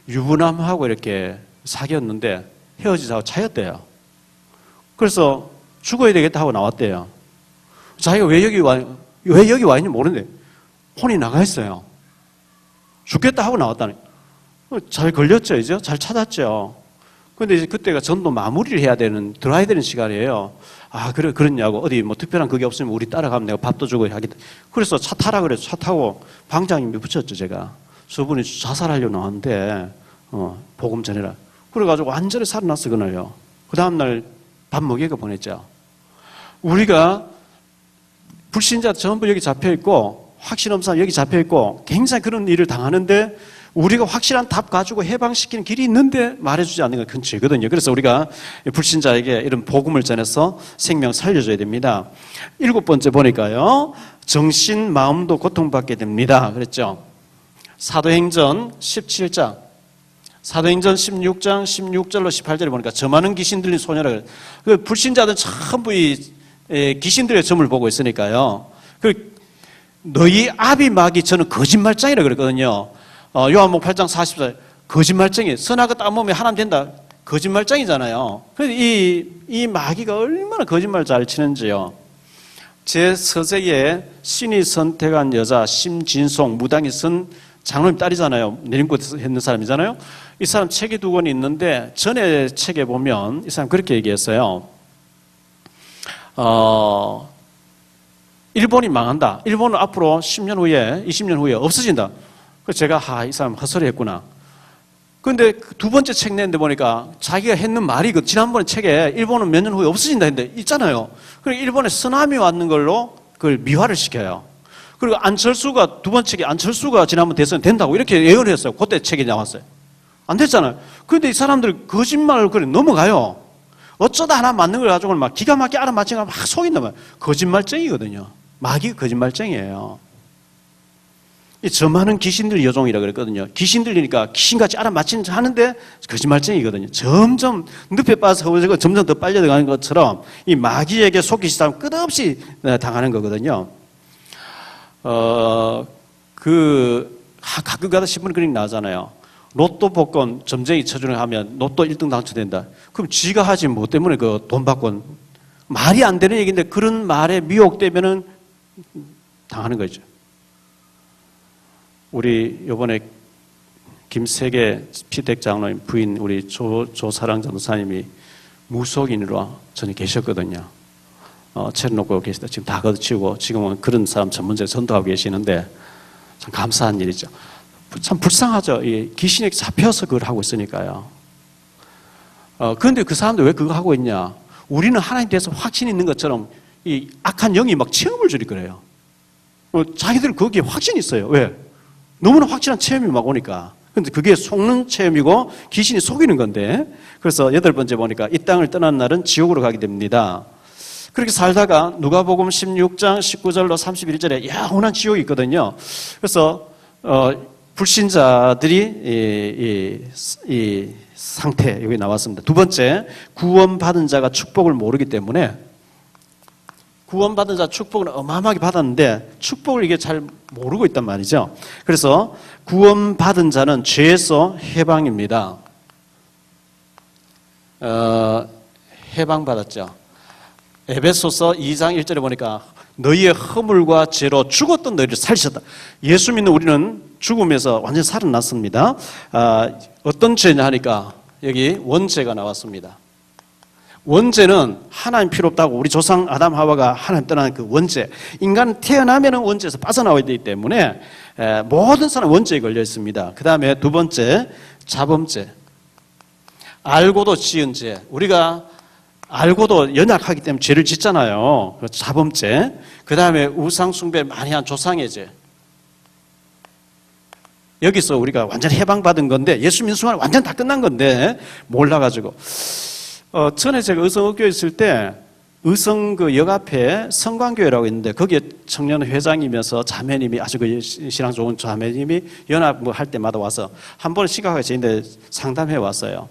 유부남하고 이렇게 사귀었는데 헤어지자고 차였대요. 그래서 죽어야 되겠다 하고 나왔대요. 자기가 왜 여기 와 있는지 모르는데 혼이 나가 있어요. 죽겠다 하고 나왔다니. 잘 걸렸죠, 이제? 잘 찾았죠. 근데 이제 그때가 전도 마무리를 해야 되는, 들어와야 되는 시간이에요. 그래, 그렇냐고. 어디 뭐 특별한 그게 없으면 우리 따라가면 내가 밥도 주고 하겠다. 그래서 차 타라 그래서 차 타고 방장님이 붙였죠, 제가. 저분이 자살하려고 나왔는데, 복음 전해라. 그래가지고 완전히 살아났어, 그날요. 그 다음날 밥 먹이고 보냈죠. 우리가 불신자 전부 여기 잡혀있고, 확신 없는 사람 여기 잡혀있고, 굉장히 그런 일을 당하는데, 우리가 확실한 답 가지고 해방시키는 길이 있는데 말해주지 않는 건 큰 죄거든요. 그래서 우리가 불신자에게 이런 복음을 전해서 생명 살려줘야 됩니다. 7번째 보니까요. 정신, 마음도 고통받게 됩니다. 그랬죠. 사도행전 17장, 사도행전 16장 16절로 18절에 보니까 저 많은 귀신 들린 소녀라 그래요. 그 불신자들은 전부 이 귀신들의 점을 보고 있으니까요. 너희 아비 마귀 저는 거짓말장이라 그랬거든요. 요한복음 8장 44절 거짓말쟁이 선하고 따먹으면 하나님 된다. 거짓말쟁이잖아요. 그래서 이 마귀가 얼마나 거짓말 잘 치는지요. 제 서재에 신이 선택한 여자 심진송 무당이 쓴 장로님 딸이잖아요. 내림꽃에서 했는 사람이잖아요. 이 사람 책이 2권이 있는데 전에 책에 보면 이 사람 그렇게 얘기했어요. 일본이 망한다. 일본은 앞으로 10년 후에 20년 후에 없어진다. 그래서 제가 이 사람 헛소리 했구나. 그런데 2번째 책 냈는데 보니까 자기가 했는 말이 지난번에 책에 일본은 몇 년 후에 없어진다 했는데 있잖아요. 그리고 일본에 쓰나미 왔는 걸로 그걸 미화를 시켜요. 그리고 안철수가 2번 책에 안철수가 지난번 대선 된다고 이렇게 예언을 했어요. 그때 책이 나왔어요. 안 됐잖아요. 그런데 이 사람들 거짓말을 그래 넘어가요. 어쩌다 하나 맞는 걸 가지고 막 기가 막히게 알아맞히고 막 속인단 말이에요. 거짓말쟁이거든요. 마귀가 거짓말쟁이에요. 이 저 많은 귀신들 여종이라 그랬거든요. 귀신 들리니까 귀신같이 알아맞히는 척 하는데 거짓말쟁이거든요. 점점 늪에 빠져서 허물지고 점점 더 빨려 들어가는 것처럼 이 마귀에게 속기 시작하면 끝없이 당하는 거거든요. 가끔 가다 신문 그림 나오잖아요. 로또 복권 점쟁이 쳐주는 하면 로또 1등 당첨된다. 그럼 쥐가 하지 뭐 때문에 그 돈 받고 말이 안 되는 얘기인데 그런 말에 미혹되면은 당하는 거죠. 우리 이번에 김세계 피택 장로님 부인 우리 조사랑 전도사님이 무속인으로 전에 계셨거든요. 채를 놓고 계시다 지금 다 거치고 지금은 그런 사람 전문적으로 전도하고 계시는데 참 감사한 일이죠. 참 불쌍하죠. 이 귀신에 잡혀서 그걸 하고 있으니까요. 그런데 그 사람들 왜 그거 하고 있냐? 우리는 하나님 대해서 확신이 있는 것처럼 이 악한 영이 막 체험을 주리 그래요. 자기들 거기에 확신이 있어요. 왜? 너무나 확실한 체험이 막 오니까. 근데 그게 속는 체험이고 귀신이 속이는 건데. 그래서 8번째 보니까 이 땅을 떠난 날은 지옥으로 가게 됩니다. 그렇게 살다가 누가복음 16장 19절로 31절에 영원한 지옥이 있거든요. 그래서 불신자들이 이 상태 여기 나왔습니다. 두 번째, 구원받은 자가 축복을 모르기 때문에 구원받은 자 축복을 어마어마하게 받았는데 축복을 이게 잘 모르고 있단 말이죠. 그래서 구원받은 자는 죄에서 해방입니다. 해방받았죠. 에베소서 2장 1절에 보니까 너희의 허물과 죄로 죽었던 너희를 살리셨다. 예수 믿는 우리는 죽음에서 완전히 살아났습니다. 어떤 죄냐 하니까 여기 원죄가 나왔습니다. 원죄는 하나님 필요 없다고 우리 조상 아담 하와가 하나님 떠난 그 원죄. 인간은 태어나면 원죄에서 빠져나와야 되기 때문에 모든 사람 원죄에 걸려 있습니다. 그 다음에 두 번째, 자범죄. 알고도 지은 죄. 우리가 알고도 연약하기 때문에 죄를 짓잖아요. 자범죄. 그 다음에 우상숭배 많이 한 조상의 죄. 여기서 우리가 완전히 해방받은 건데 예수 믿는 순간 완전 다 끝난 건데 몰라가지고 전에 제가 의성학교에 있을 때 의성 그 역 앞에 성광교회라고 있는데 거기에 청년 회장이면서 자매님이 아주 그 신앙 좋은 자매님이 연합 뭐 할 때마다 와서 한 번에 시각하게 저희한테 상담해 왔어요.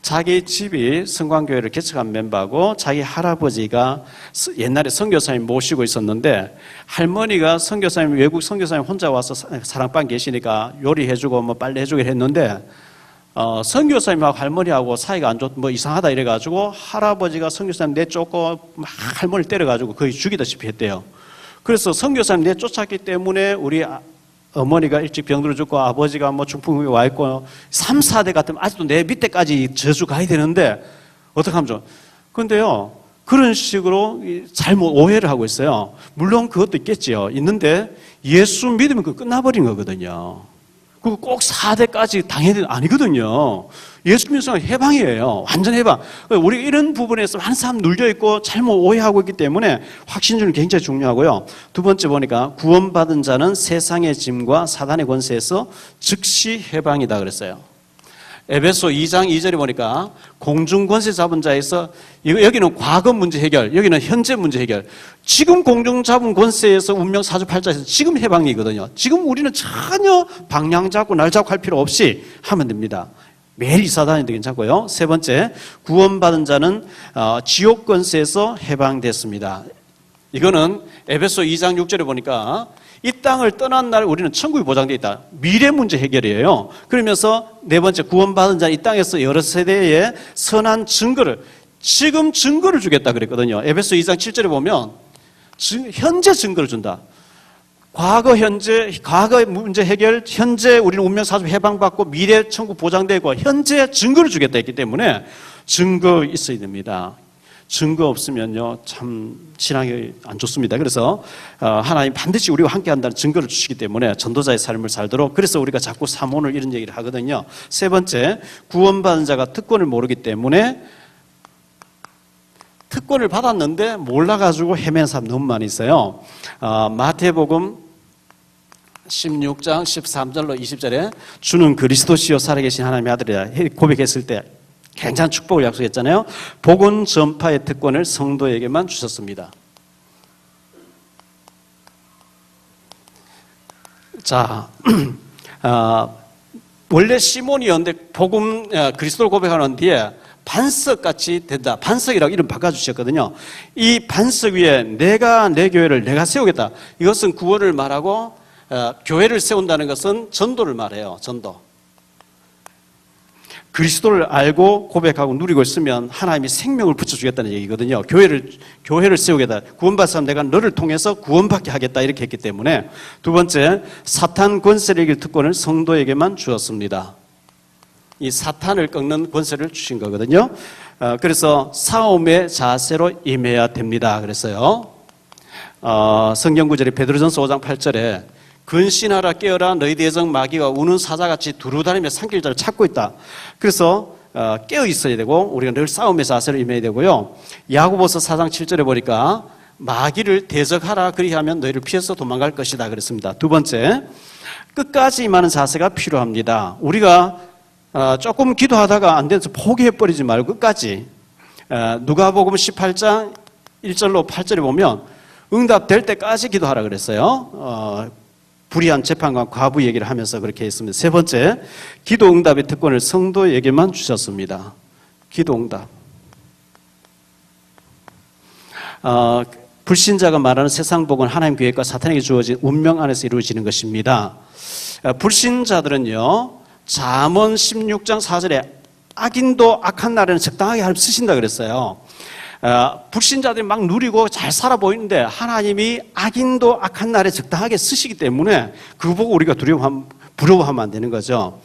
자기 집이 성광교회를 개척한 멤버고 자기 할아버지가 옛날에 선교사님 모시고 있었는데 할머니가 선교사님 외국 선교사님 혼자 와서 사랑방 계시니까 요리해주고 뭐 빨래해주고 했는데 선교사님하고 할머니하고 사이가 안 좋, 뭐 이상하다 이래가지고 할아버지가 선교사님 내쫓고 막 할머니를 때려가지고 거의 죽이다시피 했대요. 그래서 선교사님 내쫓았기 때문에 우리 어머니가 일찍 병들어 죽고 아버지가 뭐 중풍이 와 있고 3, 4대 같으면 아직도 내 밑에까지 저주 가야 되는데 어떡하면 좋아. 그런데요 그런 식으로 잘못 오해를 하고 있어요. 물론 그것도 있겠지요. 있는데 예수 믿으면 그거 끝나버린 거거든요. 그거 꼭 4대까지 당해야 되는 아니거든요. 예수 믿는 순간 해방이에요. 완전 해방. 우리가 이런 부분에서 많은 사람 눌려있고 잘못 오해하고 있기 때문에 확신주는 굉장히 중요하고요. 두 번째 보니까 구원받은 자는 세상의 짐과 사단의 권세에서 즉시 해방이다 그랬어요. 에베소 2장 2절에 보니까 공중 권세 잡은 자에서 여기는 과거 문제 해결, 여기는 현재 문제 해결. 지금 공중 잡은 권세에서 운명 사주팔자에서 지금 해방이거든요. 지금 우리는 전혀 방향 잡고 날 잡고 할 필요 없이 하면 됩니다. 매일 이사 다니도 괜찮고요. 세 번째, 구원받은 자는 지옥 권세에서 해방됐습니다. 이거는 에베소 2장 6절에 보니까 이 땅을 떠난 날 우리는 천국이 보장되어 있다. 미래 문제 해결이에요. 그러면서 네 번째, 구원받은 자 이 땅에서 여러 세대의 선한 증거를 지금 증거를 주겠다 그랬거든요. 에베소 2장 7절에 보면 현재 증거를 준다. 과거, 현재, 과거 문제 해결, 현재 우리는 운명사주 해방받고 미래 천국 보장되고 현재 증거를 주겠다 했기 때문에 증거 있어야 됩니다. 증거 없으면요 참 신앙이 안 좋습니다. 그래서 하나님 반드시 우리와 함께 한다는 증거를 주시기 때문에 전도자의 삶을 살도록 그래서 우리가 자꾸 사모를 이런 얘기를 하거든요. 세 번째, 구원받은 자가 특권을 모르기 때문에 특권을 받았는데 몰라가지고 헤매는 사람 너무 많이 있어요. 마태복음 16장 13절로 20절에 주는 그리스도시요 살아계신 하나님의 아들이라 고백했을 때 굉장한 축복을 약속했잖아요. 복음 전파의 특권을 성도에게만 주셨습니다. 자, 원래 시몬이었는데 복음 그리스도를 고백하는 뒤에 반석같이 된다. 반석이라고 이름 바꿔주셨거든요. 이 반석 위에 내가 내 교회를 내가 세우겠다. 이것은 구원을 말하고 교회를 세운다는 것은 전도를 말해요. 전도. 그리스도를 알고 고백하고 누리고 있으면 하나님이 생명을 붙여주겠다는 얘기거든요. 교회를 세우겠다. 구원받은 사람 내가 너를 통해서 구원받게 하겠다 이렇게 했기 때문에. 두 번째, 사탄 권세를 이길 특권을 성도에게만 주었습니다. 이 사탄을 꺾는 권세를 주신 거거든요. 그래서 싸움의 자세로 임해야 됩니다. 그랬어요. 성경 구절이 베드로전서 5장 8절에 근신하라 깨어라 너희 대적 마귀가 우는 사자같이 두루다니며 산길 자를 찾고 있다. 그래서 깨어 있어야 되고 우리가 늘 싸움의 자세로 임해야 되고요. 야고보서 4장 7절에 보니까 마귀를 대적하라 그리하면 너희를 피해서 도망갈 것이다 그랬습니다. 두 번째, 끝까지 임하는 자세가 필요합니다. 우리가 조금 기도하다가 안 돼서 포기해버리지 말고 끝까지. 누가복음 18장 1절로 8절에 보면 응답될 때까지 기도하라 그랬어요. 불의한 재판관 과부 얘기를 하면서 그렇게 했습니다. 세 번째, 기도 응답의 특권을 성도에게만 주셨습니다. 기도 응답. 불신자가 말하는 세상 복은 하나님 계획과 사탄에게 주어진 운명 안에서 이루어지는 것입니다. 불신자들은요, 잠언 16장 4절에 악인도 악한 날에는 적당하게 쓰신다 그랬어요. 불신자들이 막 누리고 잘 살아 보이는데 하나님이 악인도 악한 날에 적당하게 쓰시기 때문에 그거 보고 우리가 부러워하면 안 되는 거죠.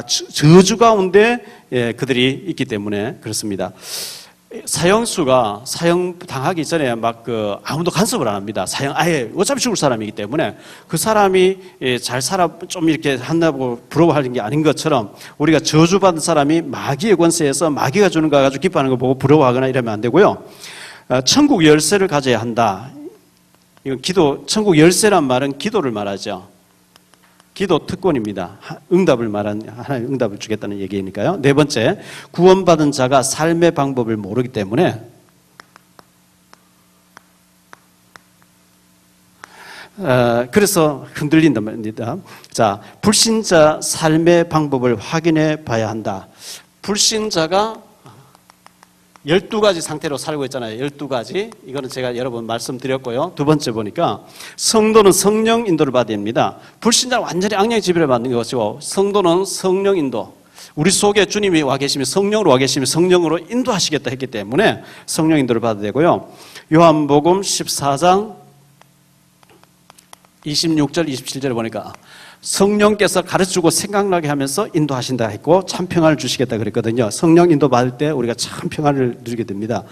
저주 가운데 그들이 있기 때문에 그렇습니다. 사형수가 사형 당하기 전에 아무도 간섭을 안 합니다. 아예 어차피 죽을 사람이기 때문에 그 사람이 잘 살아 좀 이렇게 한다고 부러워하는 게 아닌 것처럼 우리가 저주받은 사람이 마귀의 권세에서 마귀가 주는 거 가지고 기뻐하는 거 보고 부러워하거나 이러면 안 되고요. 천국 열쇠를 가져야 한다. 이건 천국 열쇠란 말은 기도를 말하죠. 기도 특권입니다. 하나님 응답을 주겠다는 얘기니까요. 네 번째, 구원받은 자가 삶의 방법을 모르기 때문에 그래서 흔들린단 말입니다. 자, 불신자 삶의 방법을 확인해 봐야 한다. 불신자가 12가지 상태로 살고 있잖아요. 12가지. 이거는 제가 여러 번 말씀드렸고요. 두 번째 보니까 성도는 성령 인도를 받아야 됩니다. 불신자는 완전히 악령의 지배를 받는 것이고 성도는 성령 인도. 우리 속에 주님이 와 계시면 성령으로 와 계시면 성령으로 인도하시겠다 했기 때문에 성령 인도를 받아야 되고요. 요한복음 14장 26절 27절에 보니까 성령께서 가르치고 생각나게 하면서 인도하신다 했고 참 평안을 주시겠다 그랬거든요. 성령 인도 받을 때 우리가 참 평안을 누리게 됩니다.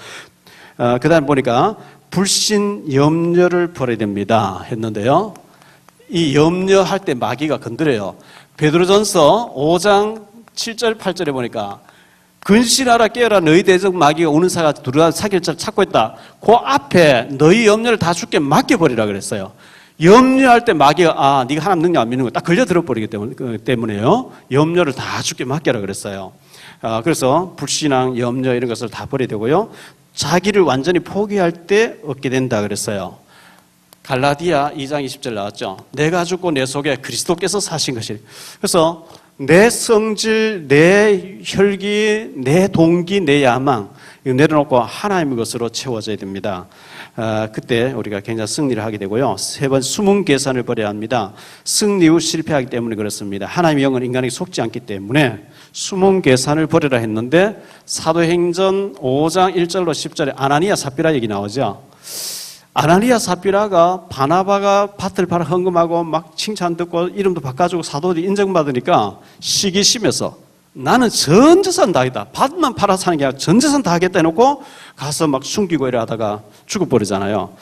그 다음 보니까 불신 염려를 버려야 됩니다 했는데요. 이 염려할 때 마귀가 건드려요. 베드로전서 5장 7절 8절에 보니까 근신하라 깨어라 너희 대적 마귀가 우는 사가 두루다니며 사길 자를 찾고 있다. 그 앞에 너희 염려를 다 주께 맡겨버리라 그랬어요. 염려할 때 마귀가 네가 하나님 능력 안 믿는 거 딱 걸려 들어버리기 때문에요. 염려를 다 주께 맡겨라 그랬어요. 그래서 불신앙, 염려 이런 것을 다 버려야 되고요. 자기를 완전히 포기할 때 얻게 된다 그랬어요. 갈라디아 2장 20절 나왔죠. 내가 죽고 내 속에 그리스도께서 사신 것이. 그래서 내 성질, 내 혈기, 내 동기, 내 야망 이거 내려놓고 하나님의 것으로 채워져야 됩니다. 그때 우리가 굉장히 승리를 하게 되고요. 세 번 숨은 계산을 버려야 합니다. 승리 후 실패하기 때문에 그렇습니다. 하나님의 영은 인간에게 속지 않기 때문에 숨은 계산을 버려라 했는데 사도행전 5장 1절로 10절에 아나니아 삽비라 얘기 나오죠. 아나니아 삽비라가 바나바가 밭을 팔아 헌금하고 막 칭찬 듣고 이름도 바꿔주고 사도들이 인정받으니까 시기심에서 나는 전 재산 다 하겠다. 밭만 팔아 사는 게 아니라 전 재산 다 하겠다 해놓고 가서 막 숨기고 이래 하다가 죽어버리잖아요.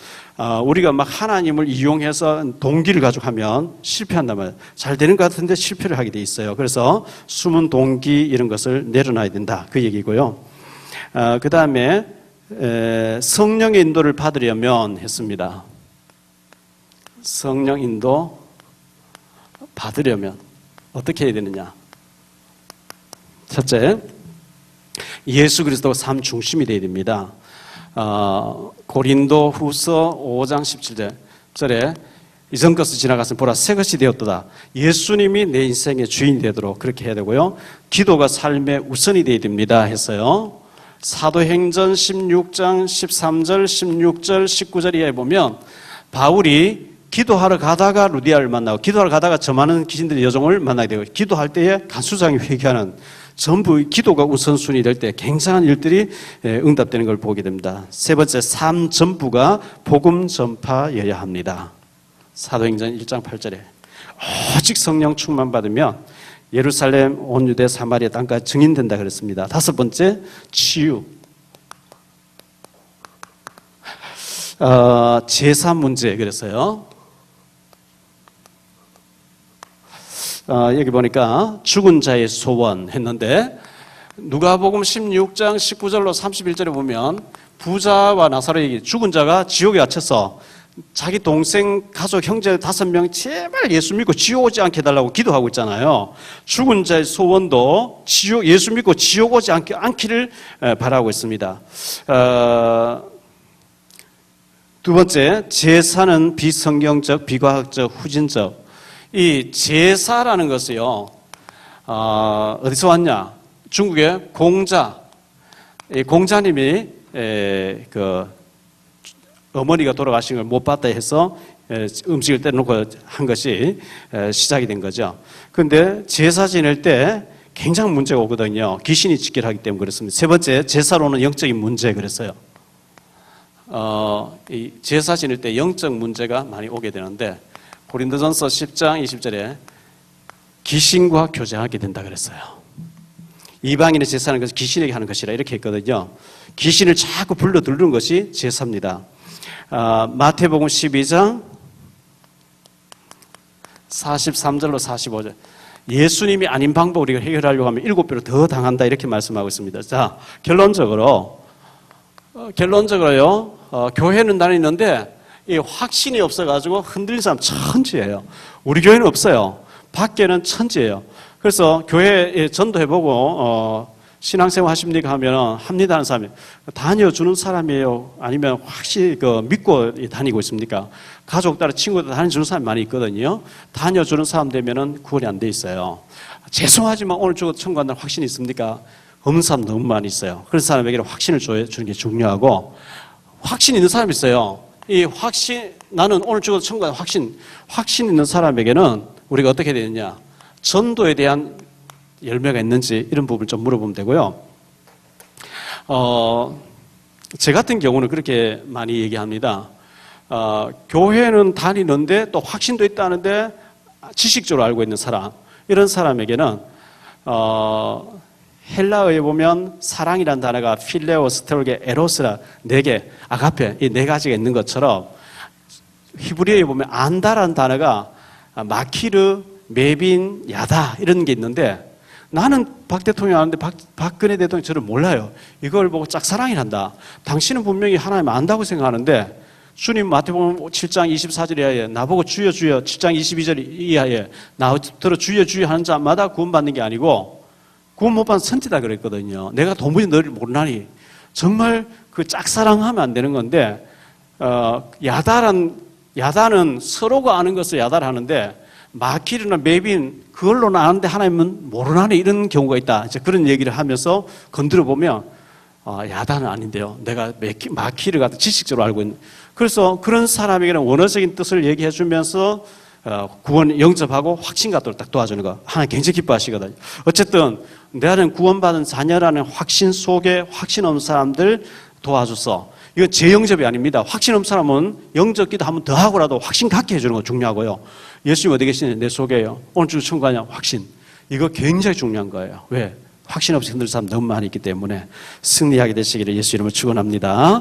우리가 막 하나님을 이용해서 동기를 가지고 하면 실패한단 말이에요. 잘 되는 것 같은데 실패를 하게 돼 있어요. 그래서 숨은 동기 이런 것을 내려놔야 된다. 그 얘기고요. 그 다음에 성령의 인도를 받으려면 했습니다. 성령 인도 받으려면 어떻게 해야 되느냐? 첫째, 예수 그리스도가 삶 중심이 되어야 됩니다. 고린도 후서 5장 17절에 이전 것을 지나갔으면 보라 새 것이 되었도다. 예수님이 내 인생의 주인이 되도록 그렇게 해야 되고요. 기도가 삶의 우선이 되어야 됩니다 했어요. 사도행전 16장 13절 16절 19절 이하에 보면 바울이 기도하러 가다가 루디아를 만나고 기도하러 가다가 점하는 귀신들의 여종을 만나게 되고 기도할 때에 간수장이 회개하는 전부 기도가 우선순위 될 때 굉장한 일들이 응답되는 걸 보게 됩니다. 세 번째, 삶 전부가 복음 전파여야 합니다. 사도행전 1장 8절에 오직 성령 충만 받으면 예루살렘, 온 유대, 사마리아 땅까지 증인된다 그랬습니다. 다섯 번째, 치유. 제사 문제 그랬어요. 여기 보니까 죽은 자의 소원 했는데 누가복음 16장 19절로 31절에 보면 부자와 나사로에게 죽은 자가 지옥에 갇혀서 자기 동생, 가족, 형제 5명 제발 예수 믿고 지옥 오지 않게 해달라고 기도하고 있잖아요. 죽은 자의 소원도 예수 믿고 지옥 오지 않기를 바라고 있습니다. 두 번째, 제사는 비성경적, 비과학적, 후진적. 이 제사라는 것이요, 어디서 왔냐? 중국의 공자, 이 공자님이 어머니가 돌아가신 걸 못 봤다 해서 음식을 떼놓고 한 것이 시작이 된 거죠. 그런데 제사 지낼 때 굉장히 문제가 오거든요. 귀신이 직결하기 때문에 그렇습니다. 세 번째, 제사로는 영적인 문제 그랬어요. 이 제사 지낼 때 영적 문제가 많이 오게 되는데 고린도전서 10장 20절에 귀신과 교제하게 된다 그랬어요. 이방인의 제사는 것이 귀신에게 하는 것이라 이렇게 했거든요. 귀신을 자꾸 불러들이는 것이 제사입니다. 마태복음 12장 43절로 45절. 예수님이 아닌 방법으로 우리가 해결하려고 하면 7배로 더 당한다 이렇게 말씀하고 있습니다. 자, 결론적으로요. 교회는 다니는데 이 확신이 없어가지고 흔들린 사람 천지예요. 우리 교회는 없어요. 밖에는 천지예요. 그래서 교회에 전도해보고 신앙생활 하십니까 하면 합니다 하는 사람이 다녀주는 사람이에요? 아니면 확실히 믿고 다니고 있습니까? 가족 따라 친구들 다녀주는 사람이 많이 있거든요. 다녀주는 사람 되면은 구원이 안 돼 있어요. 죄송하지만 오늘 죽어도 천국 간다는 확신이 있습니까? 없는 사람 너무 많이 있어요. 그런 사람에게는 확신을 주는 게 중요하고, 확신 있는 사람이 있어요. 이 확신, 나는 오늘 죽어도 천국 간다는 확신 있는 사람에게는 우리가 어떻게 해야 되느냐? 전도에 대한 열매가 있는지 이런 부분을 좀 물어보면 되고요. 제 같은 경우는 그렇게 많이 얘기합니다. 교회는 다니는데 또 확신도 있다는데 지식적으로 알고 있는 사람, 이런 사람에게는 헬라어에 보면 사랑이라는 단어가 필레오, 스테로게, 에로스라 4개, 아가페 이 4가지가 있는 것처럼 히브리어에 보면 안다라는 단어가 마키르, 메빈, 야다 이런 게 있는데 나는 박 대통령 아는데 박근혜 대통령 저를 몰라요. 이걸 보고 짝사랑이란다. 당신은 분명히 하나님 안다고 생각하는데 주님 마태복음 7장 24절 이하에 나보고 주여 주여 7장 22절 이하에 나더러 주여 주여 하는 자마다 구원받는 게 아니고 구원 못 받는 선지다 그랬거든요. 내가 도무지 너를 모르나니. 정말 그 짝사랑하면 안 되는 건데 야다는 서로가 아는 것을 야다를 하는데 마키르나 메빈 그걸로는 아는데 하나님은 모르나니 이런 경우가 있다. 이제 그런 얘기를 하면서 건드려 보면 야다는 아닌데요. 내가 마키르가 지식적으로 알고 있는. 그래서 그런 사람에게는 원어적인 뜻을 얘기해 주면서 구원 영접하고 확신 갖도록 딱 도와주는 거 하나님 굉장히 기뻐하시거든요. 어쨌든 내가는 구원받은 자녀라는 확신 속에 확신 없는 사람들 도와줘서 이건 제 영접이 아닙니다. 확신 없는 사람은 영접 기도 한번 더 하고라도 확신 갖게 해주는 거 중요하고요. 예수님 어디 계시냐? 내 속에요. 오늘 주 천국 가냐? 확신. 이거 굉장히 중요한 거예요. 왜? 확신 없이 흔들 사람 너무 많이 있기 때문에 승리하게 되시기를 예수 이름으로 축원합니다.